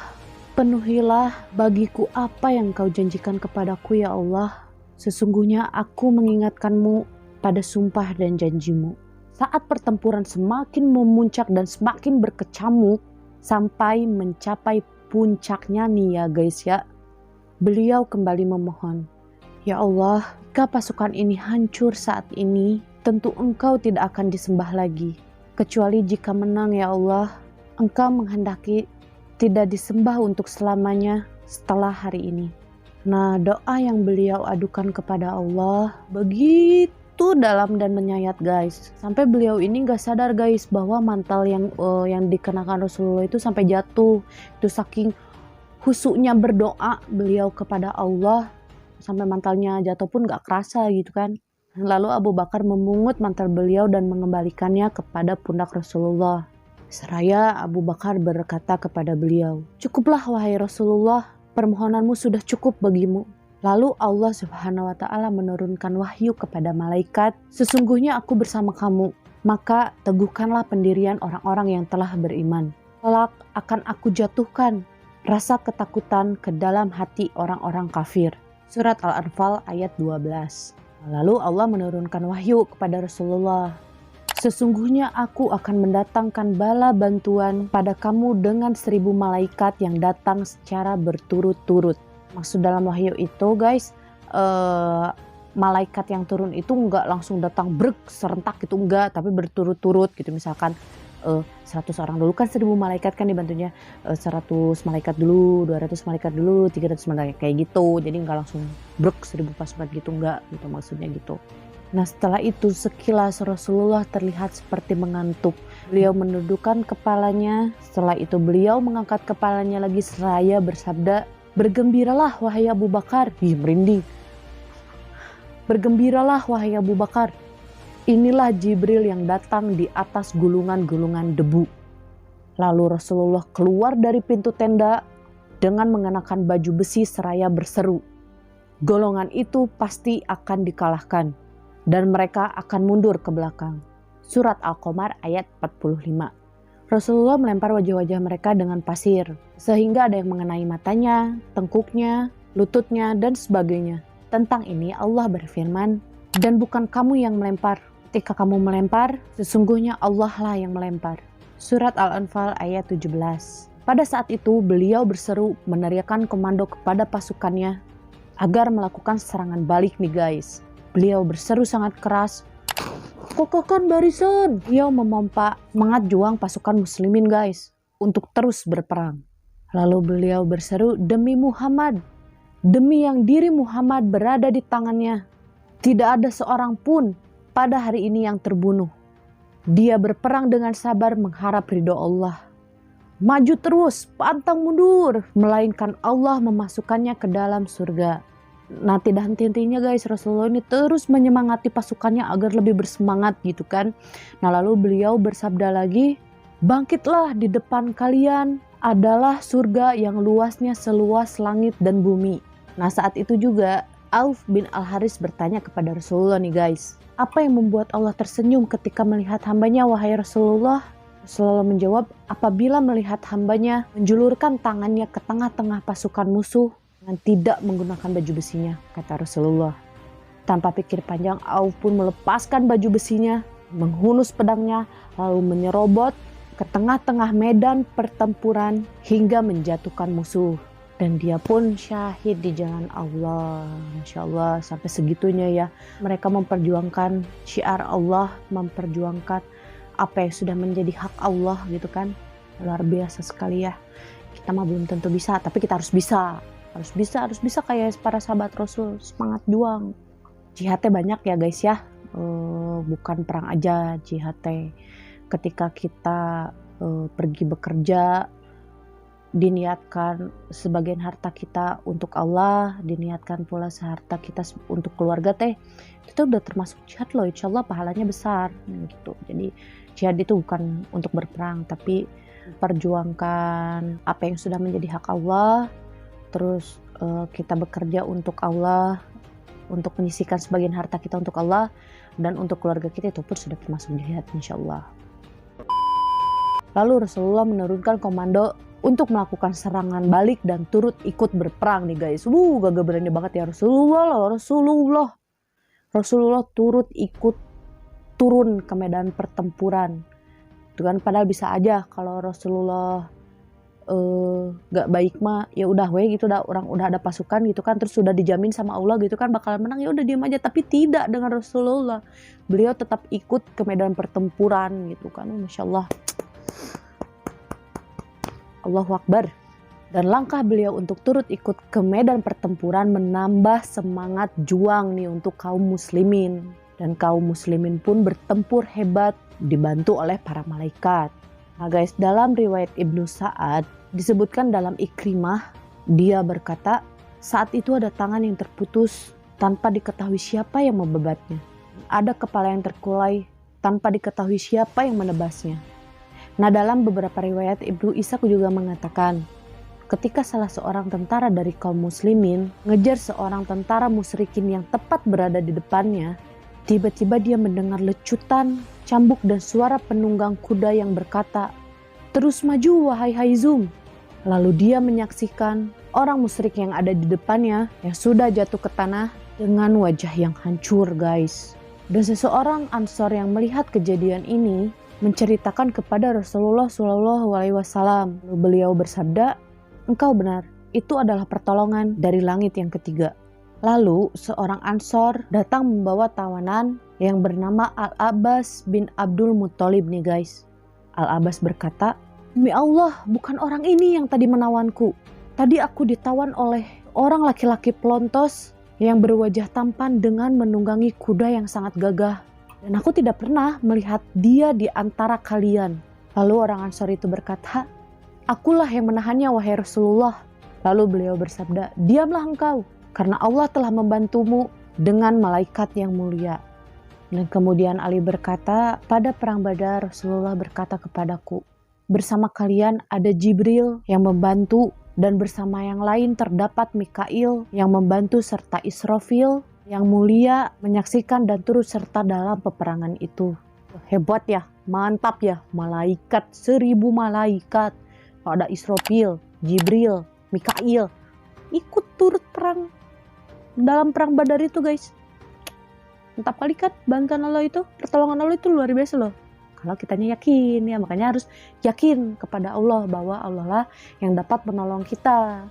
penuhilah bagiku apa yang Kau janjikan kepadaku ya Allah. Sesungguhnya aku mengingatkanmu pada sumpah dan janjimu." Saat pertempuran semakin memuncak dan semakin berkecamuk sampai mencapai puncaknya nih ya guys ya, beliau kembali memohon, "Ya Allah, jika pasukan ini hancur saat ini, tentu Engkau tidak akan disembah lagi. Kecuali jika menang ya Allah, Engkau menghendaki tidak disembah untuk selamanya setelah hari ini." Nah, doa yang beliau adukan kepada Allah begitu dalam dan menyayat guys. Sampai beliau ini gak sadar guys bahwa mantel yang dikenakan Rasulullah itu sampai jatuh. Itu saking khusyuknya berdoa beliau kepada Allah, sampai mantalnya jatuh pun gak kerasa gitu kan. Lalu Abu Bakar memungut mantel beliau dan mengembalikannya kepada pundak Rasulullah. Seraya Abu Bakar berkata kepada beliau, "Cukuplah wahai Rasulullah, permohonanmu sudah cukup bagimu." Lalu Allah Subhanahu wa taala menurunkan wahyu kepada malaikat, "Sesungguhnya aku bersama kamu, maka teguhkanlah pendirian orang-orang yang telah beriman. Kelak akan aku jatuhkan rasa ketakutan ke dalam hati orang-orang kafir." Surat Al-Anfal ayat 12. Lalu Allah menurunkan wahyu kepada Rasulullah, "Sesungguhnya aku akan mendatangkan bala bantuan pada kamu dengan 1000 malaikat yang datang secara berturut-turut." Maksud dalam wahyu itu guys, malaikat yang turun itu enggak langsung datang serentak gitu, enggak, tapi berturut-turut gitu. Misalkan 100 orang dulu kan 1000 malaikat kan dibantunya, 100 malaikat dulu, 200 malaikat dulu, 300 malaikat kayak gitu. Jadi enggak langsung 1000 pasukan gitu, enggak gitu maksudnya gitu. Nah, setelah itu sekilas Rasulullah terlihat seperti mengantuk. Beliau menundukkan kepalanya. Setelah itu beliau mengangkat kepalanya lagi seraya bersabda, "Bergembiralah wahai Abu Bakar." Merinding. "Bergembiralah wahai Abu Bakar. Inilah Jibril yang datang di atas gulungan-gulungan debu." Lalu Rasulullah keluar dari pintu tenda dengan mengenakan baju besi seraya berseru, "Golongan itu pasti akan dikalahkan dan mereka akan mundur ke belakang." Surat Al-Qamar ayat 45. Rasulullah melempar wajah-wajah mereka dengan pasir, sehingga ada yang mengenai matanya, tengkuknya, lututnya, dan sebagainya. Tentang ini Allah berfirman, dan bukan kamu yang melempar. Ketika kamu melempar, sesungguhnya Allah lah yang melempar. Surat Al-Anfal ayat 17. Pada saat itu beliau berseru meneriakkan komando kepada pasukannya agar melakukan serangan balik nih guys. Beliau berseru sangat keras, kokohkan barisan. Beliau memompa semangat juang pasukan muslimin guys untuk terus berperang. Lalu beliau berseru, demi Muhammad, demi yang diri Muhammad berada di tangannya, tidak ada seorang pun pada hari ini yang terbunuh. Dia berperang dengan sabar mengharap ridho Allah. Maju terus, pantang mundur, melainkan Allah memasukkannya ke dalam surga. Nah, tidak henti-hentinya guys, Rasulullah ini terus menyemangati pasukannya agar lebih bersemangat gitu kan. Nah, lalu beliau bersabda lagi, bangkitlah, di depan kalian adalah surga yang luasnya seluas langit dan bumi. Nah, saat itu juga Auf bin Al-Haris bertanya kepada Rasulullah nih guys, apa yang membuat Allah tersenyum ketika melihat hambanya wahai Rasulullah? Rasulullah menjawab, apabila melihat hambanya menjulurkan tangannya ke tengah-tengah pasukan musuh dengan tidak menggunakan baju besinya, kata Rasulullah. Tanpa pikir panjang, Auf pun melepaskan baju besinya, menghunus pedangnya, lalu menyerobot ke tengah-tengah medan pertempuran hingga menjatuhkan musuh. Dan dia pun syahid di jalan Allah. Masya Allah, sampai segitunya ya. Mereka memperjuangkan syiar Allah, memperjuangkan apa yang sudah menjadi hak Allah gitu kan. Luar biasa sekali ya. Kita mah belum tentu bisa, tapi kita harus bisa. Harus bisa kayak para sahabat Rasul, semangat juang. Jihadnya banyak ya guys ya. Bukan perang aja jihadnya. Ketika kita pergi bekerja, diniatkan sebagian harta kita untuk Allah, diniatkan pula seharta kita untuk keluarga teh, kita udah termasuk jihad loh, insya Allah pahalanya besar gitu. Jadi jihad itu bukan untuk berperang, tapi perjuangkan apa yang sudah menjadi hak Allah, terus kita bekerja untuk Allah, untuk menyisihkan sebagian harta kita untuk Allah, dan untuk keluarga kita itu pun sudah termasuk jihad insya Allah. Lalu Rasulullah menurunkan komando untuk melakukan serangan balik dan turut ikut berperang nih guys. Gagah berani banget ya Rasulullah turut ikut turun ke medan pertempuran. Itu kan padahal bisa aja kalau Rasulullah gak baik mah ya udah gitu dah, orang udah ada pasukan gitu kan, terus sudah dijamin sama Allah gitu kan bakalan menang, ya udah diam aja. Tapi tidak dengan Rasulullah. Beliau tetap ikut ke medan pertempuran gitu kan. Masya Allah. Allahu Akbar. Dan langkah beliau untuk turut ikut ke medan pertempuran menambah semangat juang nih untuk kaum muslimin. Dan kaum muslimin pun bertempur hebat dibantu oleh para malaikat. Nah guys, dalam riwayat Ibnu Sa'ad disebutkan dalam Ikrimah, dia berkata, saat itu ada tangan yang terputus tanpa diketahui siapa yang membebatnya. Ada kepala yang terkulai tanpa diketahui siapa yang menebasnya. Nah, dalam beberapa riwayat Ibnu Ishaq juga mengatakan, ketika salah seorang tentara dari kaum muslimin ngejar seorang tentara musyrikin yang tepat berada di depannya, tiba-tiba dia mendengar lecutan, cambuk dan suara penunggang kuda yang berkata, terus maju wahai Haizum. Lalu dia menyaksikan orang musyrik yang ada di depannya yang sudah jatuh ke tanah dengan wajah yang hancur guys. Dan seseorang Ansor yang melihat kejadian ini menceritakan kepada Rasulullah SAW. Beliau bersabda, engkau benar, itu adalah pertolongan dari langit yang ketiga. Lalu seorang Ansor datang membawa tawanan yang bernama Al-Abbas bin Abdul Muttalib nih guys. Al-Abbas berkata, demi Allah, bukan orang ini yang tadi menawanku. Tadi aku ditawan oleh orang laki-laki pelontos yang berwajah tampan dengan menunggangi kuda yang sangat gagah. Dan aku tidak pernah melihat dia di antara kalian. Lalu orang Ansor itu berkata, akulah yang menahannya wahai Rasulullah. Lalu beliau bersabda, diamlah engkau, karena Allah telah membantumu dengan malaikat yang mulia. Dan kemudian Ali berkata, pada perang Badar Rasulullah berkata kepadaku, bersama kalian ada Jibril yang membantu, dan bersama yang lain terdapat Mikail yang membantu serta Israfil yang mulia menyaksikan dan turut serta dalam peperangan itu. Hebat ya, mantap ya, malaikat, 1000 malaikat. Ada Israfil, Jibril, Mikail ikut turut perang dalam perang Badar itu guys. Entap kali kan bantuan Allah itu, pertolongan Allah itu luar biasa loh. Kalau kitanya yakin ya, makanya harus yakin kepada Allah bahwa Allah lah yang dapat menolong kita.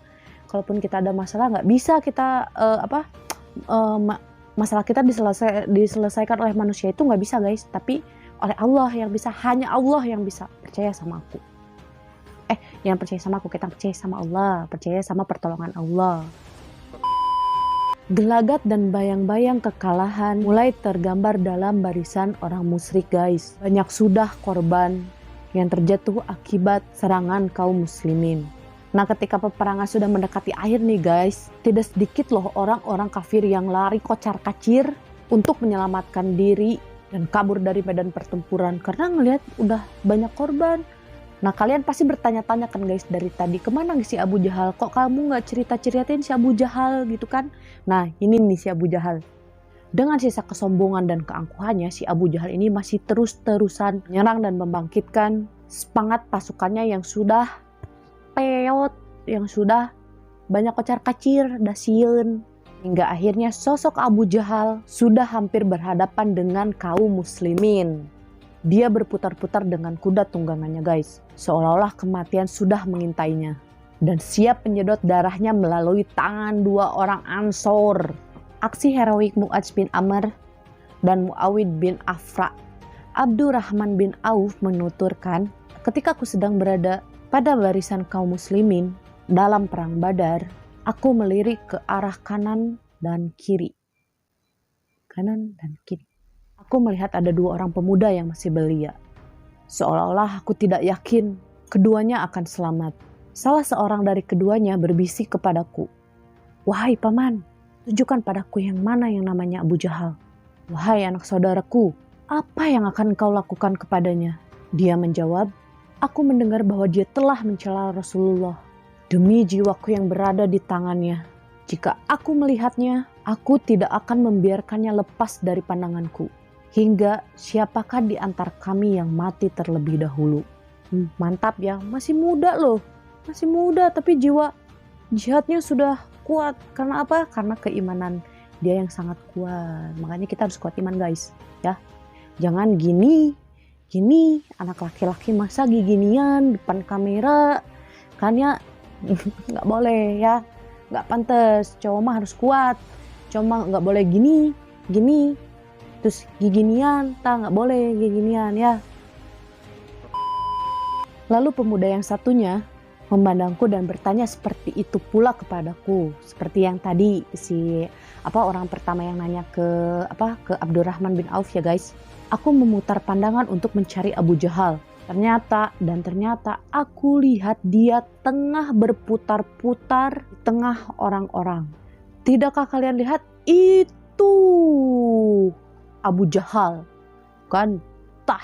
Kalaupun kita ada masalah, nggak bisa kita masalah kita diselesaikan oleh manusia itu nggak bisa guys, tapi oleh Allah yang bisa, hanya Allah yang bisa. Percaya sama aku. Yang percaya sama aku, kita percaya sama Allah, percaya sama pertolongan Allah. Gelagat dan bayang-bayang kekalahan mulai tergambar dalam barisan orang musyrik guys. Banyak sudah korban yang terjatuh akibat serangan kaum muslimin. Nah ketika peperangan sudah mendekati akhir nih guys, tidak sedikit loh orang-orang kafir yang lari kocar-kacir untuk menyelamatkan diri dan kabur dari medan pertempuran karena ngelihat udah banyak korban. Nah kalian pasti bertanya-tanya kan guys dari tadi, kemana si Abu Jahal? Kok kamu nggak cerita-ceritain si Abu Jahal gitu kan? Nah ini nih si Abu Jahal. Dengan sisa kesombongan dan keangkuhannya, si Abu Jahal ini masih terus-terusan menyerang dan membangkitkan semangat pasukannya yang sudah peot, yang sudah banyak kocar-kacir, dasieun. Hingga akhirnya sosok Abu Jahal sudah hampir berhadapan dengan kaum muslimin. Dia berputar-putar dengan kuda tunggangannya guys, seolah-olah kematian sudah mengintainya. Dan siap menyedot darahnya melalui tangan dua orang Ansor. Aksi heroik Mu'adz bin Amr dan Muawid bin Afra. Abdurrahman bin Auf menuturkan, ketika aku sedang berada pada barisan kaum muslimin dalam perang Badar, aku melirik ke arah kanan dan kiri. Kanan dan kiri. Aku melihat ada dua orang pemuda yang masih belia. Seolah-olah aku tidak yakin keduanya akan selamat. Salah seorang dari keduanya berbisik kepadaku, "Wahai paman, tunjukkan padaku yang mana yang namanya Abu Jahal. Wahai anak saudaraku, apa yang akan kau lakukan kepadanya?" Dia menjawab, "Aku mendengar bahwa dia telah mencela Rasulullah. Demi jiwaku yang berada di tangannya, jika aku melihatnya, aku tidak akan membiarkannya lepas dari pandanganku. Hingga siapakah di antara kami yang mati terlebih dahulu." Mantap ya, masih muda loh. Masih muda tapi jiwa jihadnya sudah kuat. Karena apa? Karena keimanan dia yang sangat kuat. Makanya kita harus kuat iman guys ya. Jangan gini anak laki-laki masa ginian depan kamera. Kan ya nggak boleh ya. Nggak pantas. Cowok mah harus kuat. Cowok mah nggak boleh gini. Terus giginian, nggak boleh giginian ya. Lalu pemuda yang satunya memandangku dan bertanya seperti itu pula kepadaku. Seperti yang tadi orang pertama yang nanya ke Abdurrahman bin Auf ya guys. Aku memutar pandangan untuk mencari Abu Jahal. Ternyata aku lihat dia tengah berputar-putar di tengah orang-orang. Tidakkah kalian lihat itu Abu Jahal? Kan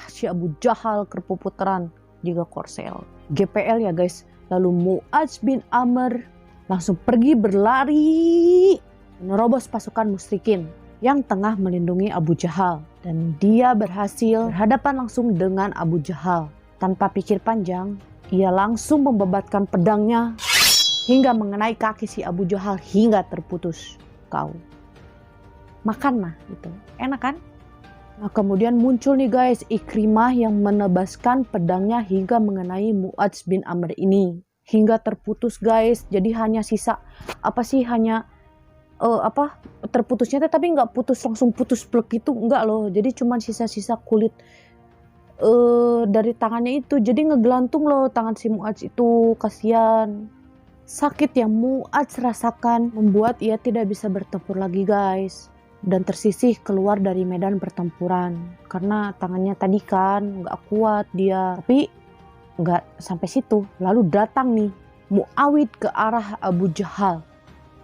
si Abu Jahal kerpuputaran juga korsel. GPL ya guys. Lalu Mu'adz bin Amr langsung pergi berlari menerobos pasukan musyrikin yang tengah melindungi Abu Jahal. Dan dia berhasil berhadapan langsung dengan Abu Jahal. Tanpa pikir panjang, ia langsung membebatkan pedangnya hingga mengenai kaki si Abu Jahal hingga terputus. Makan mah gitu, enak kan? Nah kemudian muncul nih guys Ikrimah yang menebaskan pedangnya hingga mengenai Mu'adz bin Amr ini hingga terputus guys. Jadi hanya sisa terputusnya tapi nggak putus langsung putus plek gitu, enggak loh. Jadi cuma sisa-sisa kulit dari tangannya itu. Jadi ngegelantung loh tangan si Mu'adz itu, kasihan. Sakit yang Mu'adz rasakan membuat ia tidak bisa bertempur lagi guys. Dan tersisih keluar dari medan pertempuran. Karena tangannya tadi kan gak kuat dia. Tapi gak sampai situ. Lalu datang nih Muawid ke arah Abu Jahal.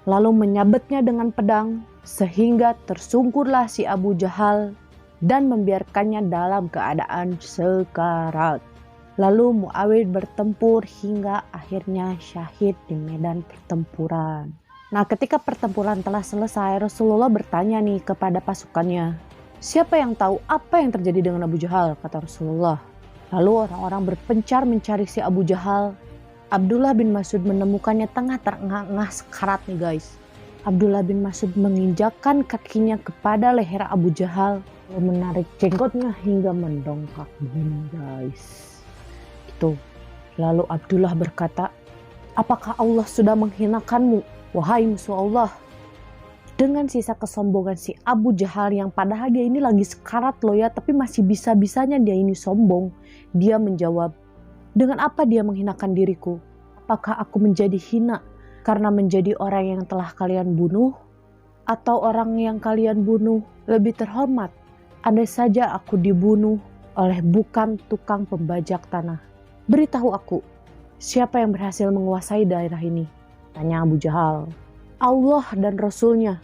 Lalu menyabetnya dengan pedang. Sehingga tersungkurlah si Abu Jahal. Dan membiarkannya dalam keadaan sekarat. Lalu Muawid bertempur hingga akhirnya syahid di medan pertempuran. Nah ketika pertempuran telah selesai, Rasulullah bertanya nih kepada pasukannya, "Siapa yang tahu apa yang terjadi dengan Abu Jahal?" kata Rasulullah. Lalu orang-orang berpencar mencari si Abu Jahal. Abdullah bin Mas'ud menemukannya tengah terengah-engah sekarat nih guys. Abdullah bin Mas'ud menginjakkan kakinya kepada leher Abu Jahal, lalu menarik jenggotnya hingga mendongkak begini guys. Itu. Lalu Abdullah berkata, apakah Allah sudah menghinakanmu, wahai musuh Allah? Dengan sisa kesombongan si Abu Jahal yang padahal dia ini lagi sekarat loh ya, tapi masih bisa-bisanya dia ini sombong. Dia menjawab, dengan apa dia menghinakan diriku? Apakah aku menjadi hina karena menjadi orang yang telah kalian bunuh? Atau orang yang kalian bunuh lebih terhormat? Andai saja aku dibunuh oleh bukan tukang pembajak tanah. Beritahu aku, siapa yang berhasil menguasai daerah ini? Tanya Abu Jahal. Allah dan Rasulnya,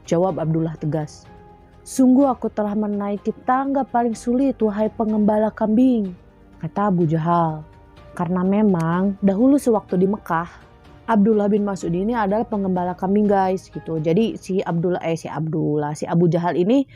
jawab Abdullah tegas. Sungguh aku telah menaiki tangga paling sulit, wahai pengembala kambing, kata Abu Jahal. Karena memang dahulu sewaktu di Mekah, Abdullah bin Mas'ud ini adalah pengembala kambing guys gitu. Jadi si Abu Jahal ini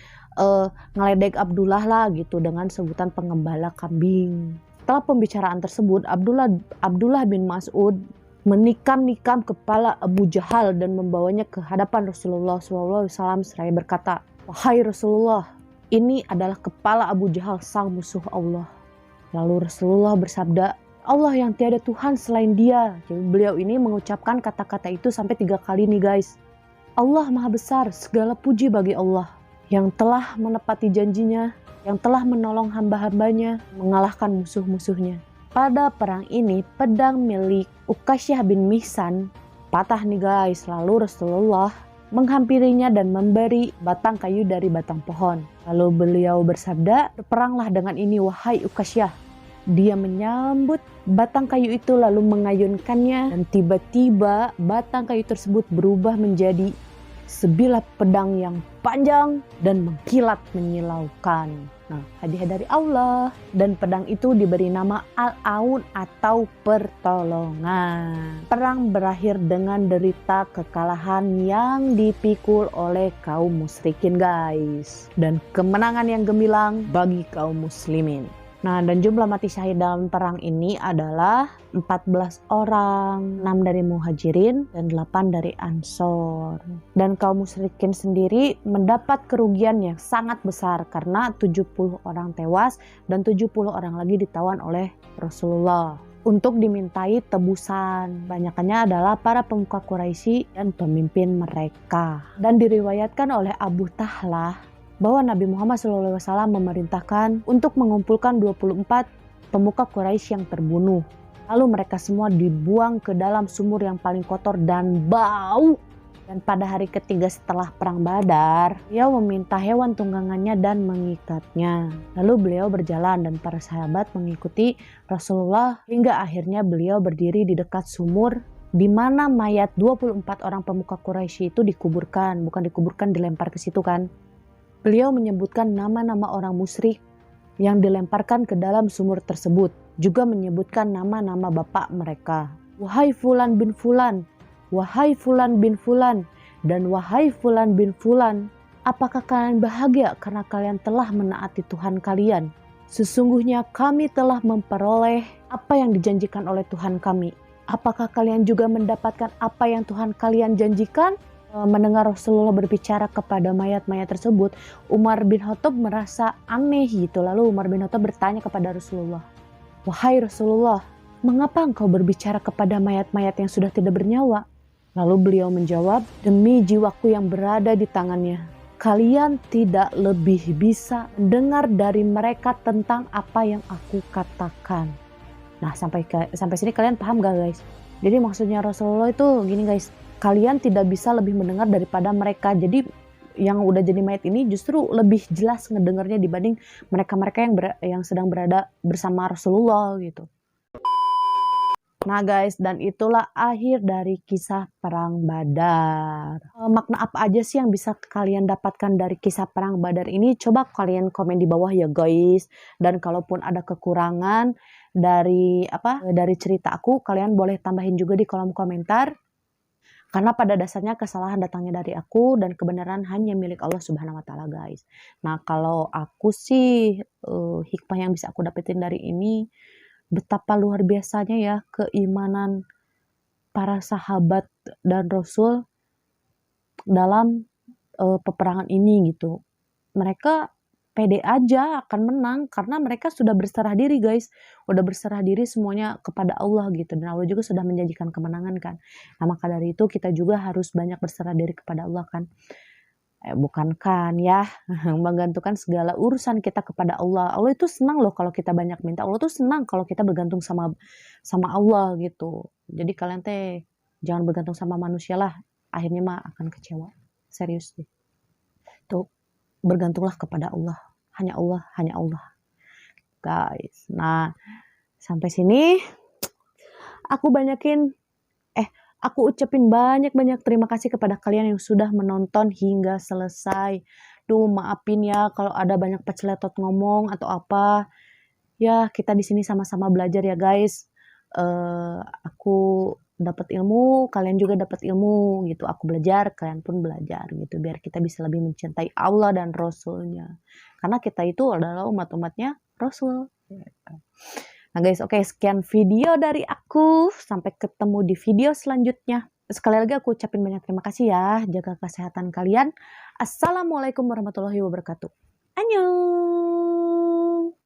ngeledek Abdullah lah gitu dengan sebutan pengembala kambing. Setelah pembicaraan tersebut, Abdullah bin Mas'ud menikam-nikam kepala Abu Jahal dan membawanya ke hadapan Rasulullah SAW seraya berkata, wahai Rasulullah, ini adalah kepala Abu Jahal sang musuh Allah. Lalu Rasulullah bersabda, Allah yang tiada Tuhan selain dia. Jadi beliau ini mengucapkan kata-kata itu sampai 3 kali nih guys. Allah maha besar, segala puji bagi Allah yang telah menepati janjinya, yang telah menolong hamba-hambanya, mengalahkan musuh-musuhnya. Pada perang ini, pedang milik Uqasyah bin Mihsan patah nih guys. Lalu Rasulullah menghampirinya dan memberi batang kayu dari batang pohon. Lalu beliau bersabda, berperanglah dengan ini wahai Uqasyah. Dia menyambut batang kayu itu lalu mengayunkannya dan tiba-tiba batang kayu tersebut berubah menjadi sebilah pedang yang panjang dan mengkilat menyilaukan. Nah, hadiah dari Allah, dan pedang itu diberi nama Al-Aun atau pertolongan. Perang berakhir dengan derita kekalahan yang dipikul oleh kaum musyrikin guys, dan kemenangan yang gemilang bagi kaum muslimin. Nah, dan jumlah mati syahid dalam perang ini adalah 14 orang, 6 dari Muhajirin dan 8 dari Ansor. Dan kaum musyrikin sendiri mendapat kerugian yang sangat besar karena 70 orang tewas dan 70 orang lagi ditawan oleh Rasulullah untuk dimintai tebusan. Banyakannya adalah para pemuka Quraisy dan pemimpin mereka. Dan diriwayatkan oleh Abu Tahlah bahwa Nabi Muhammad SAW memerintahkan untuk mengumpulkan 24 pemuka Quraisy yang terbunuh. Lalu mereka semua dibuang ke dalam sumur yang paling kotor dan bau. Dan pada hari ketiga setelah perang Badar, beliau meminta hewan tunggangannya dan mengikatnya. Lalu beliau berjalan dan para sahabat mengikuti Rasulullah hingga akhirnya beliau berdiri di dekat sumur di mana mayat 24 orang pemuka Quraisy itu dikuburkan. Bukan dikuburkan, dilempar ke situ kan. Beliau menyebutkan nama-nama orang musyrik yang dilemparkan ke dalam sumur tersebut. Juga menyebutkan nama-nama bapak mereka. Wahai Fulan bin Fulan, wahai Fulan bin Fulan, dan wahai Fulan bin Fulan. Apakah kalian bahagia karena kalian telah menaati Tuhan kalian? Sesungguhnya kami telah memperoleh apa yang dijanjikan oleh Tuhan kami. Apakah kalian juga mendapatkan apa yang Tuhan kalian janjikan? Mendengar Rasulullah berbicara kepada mayat-mayat tersebut, Umar bin Khattab merasa aneh gitu. Lalu Umar bin Khattab bertanya kepada Rasulullah, wahai Rasulullah, mengapa engkau berbicara kepada mayat-mayat yang sudah tidak bernyawa? Lalu beliau menjawab, demi jiwaku yang berada di tangannya, kalian tidak lebih bisa mendengar dari mereka tentang apa yang aku katakan. Nah, sampai sini kalian paham gak guys? Jadi maksudnya Rasulullah itu gini guys, kalian tidak bisa lebih mendengar daripada mereka. Jadi yang udah jadi mayat ini justru lebih jelas ngedengarnya dibanding mereka-mereka yang sedang berada bersama Rasulullah gitu. Nah guys, dan itulah akhir dari kisah perang Badar. Makna apa aja sih yang bisa kalian dapatkan dari kisah perang Badar ini? Coba kalian komen di bawah ya guys. Dan kalaupun ada kekurangan dari cerita aku, kalian boleh tambahin juga di kolom komentar. Karena pada dasarnya kesalahan datangnya dari aku dan kebenaran hanya milik Allah Subhanahu wa Ta'ala guys. Nah kalau aku sih hikmah yang bisa aku dapetin dari ini, betapa luar biasanya ya keimanan para sahabat dan Rasul dalam peperangan ini gitu. Mereka pede aja akan menang karena mereka sudah berserah diri guys, udah berserah diri semuanya kepada Allah gitu, dan Allah juga sudah menjanjikan kemenangan kan. Nah maka dari itu kita juga harus banyak berserah diri kepada Allah kan. Bukan ya, menggantungkan segala urusan kita kepada Allah. Allah itu senang loh kalau kita banyak minta, Allah tuh senang kalau kita bergantung sama Allah gitu. Jadi kalian teh jangan bergantung sama manusia lah, akhirnya mah akan kecewa. Serius deh. Tuh, bergantunglah kepada Allah. Hanya Allah, hanya Allah. Guys. Nah, sampai sini aku aku ucapin banyak-banyak terima kasih kepada kalian yang sudah menonton hingga selesai. Duh, maafin ya kalau ada banyak peceletot ngomong atau apa. Ya, kita di sini sama-sama belajar ya, guys. Aku dapat ilmu, kalian juga dapat ilmu gitu. Aku belajar, kalian pun belajar gitu. Biar kita bisa lebih mencintai Allah dan Rasul-Nya. Karena kita itu adalah umat-umatnya Rasul. Nah guys, oke, sekian video dari aku. Sampai ketemu di video selanjutnya. Sekali lagi aku ucapin banyak terima kasih ya. Jaga kesehatan kalian. Assalamualaikum warahmatullahi wabarakatuh. Annyeong.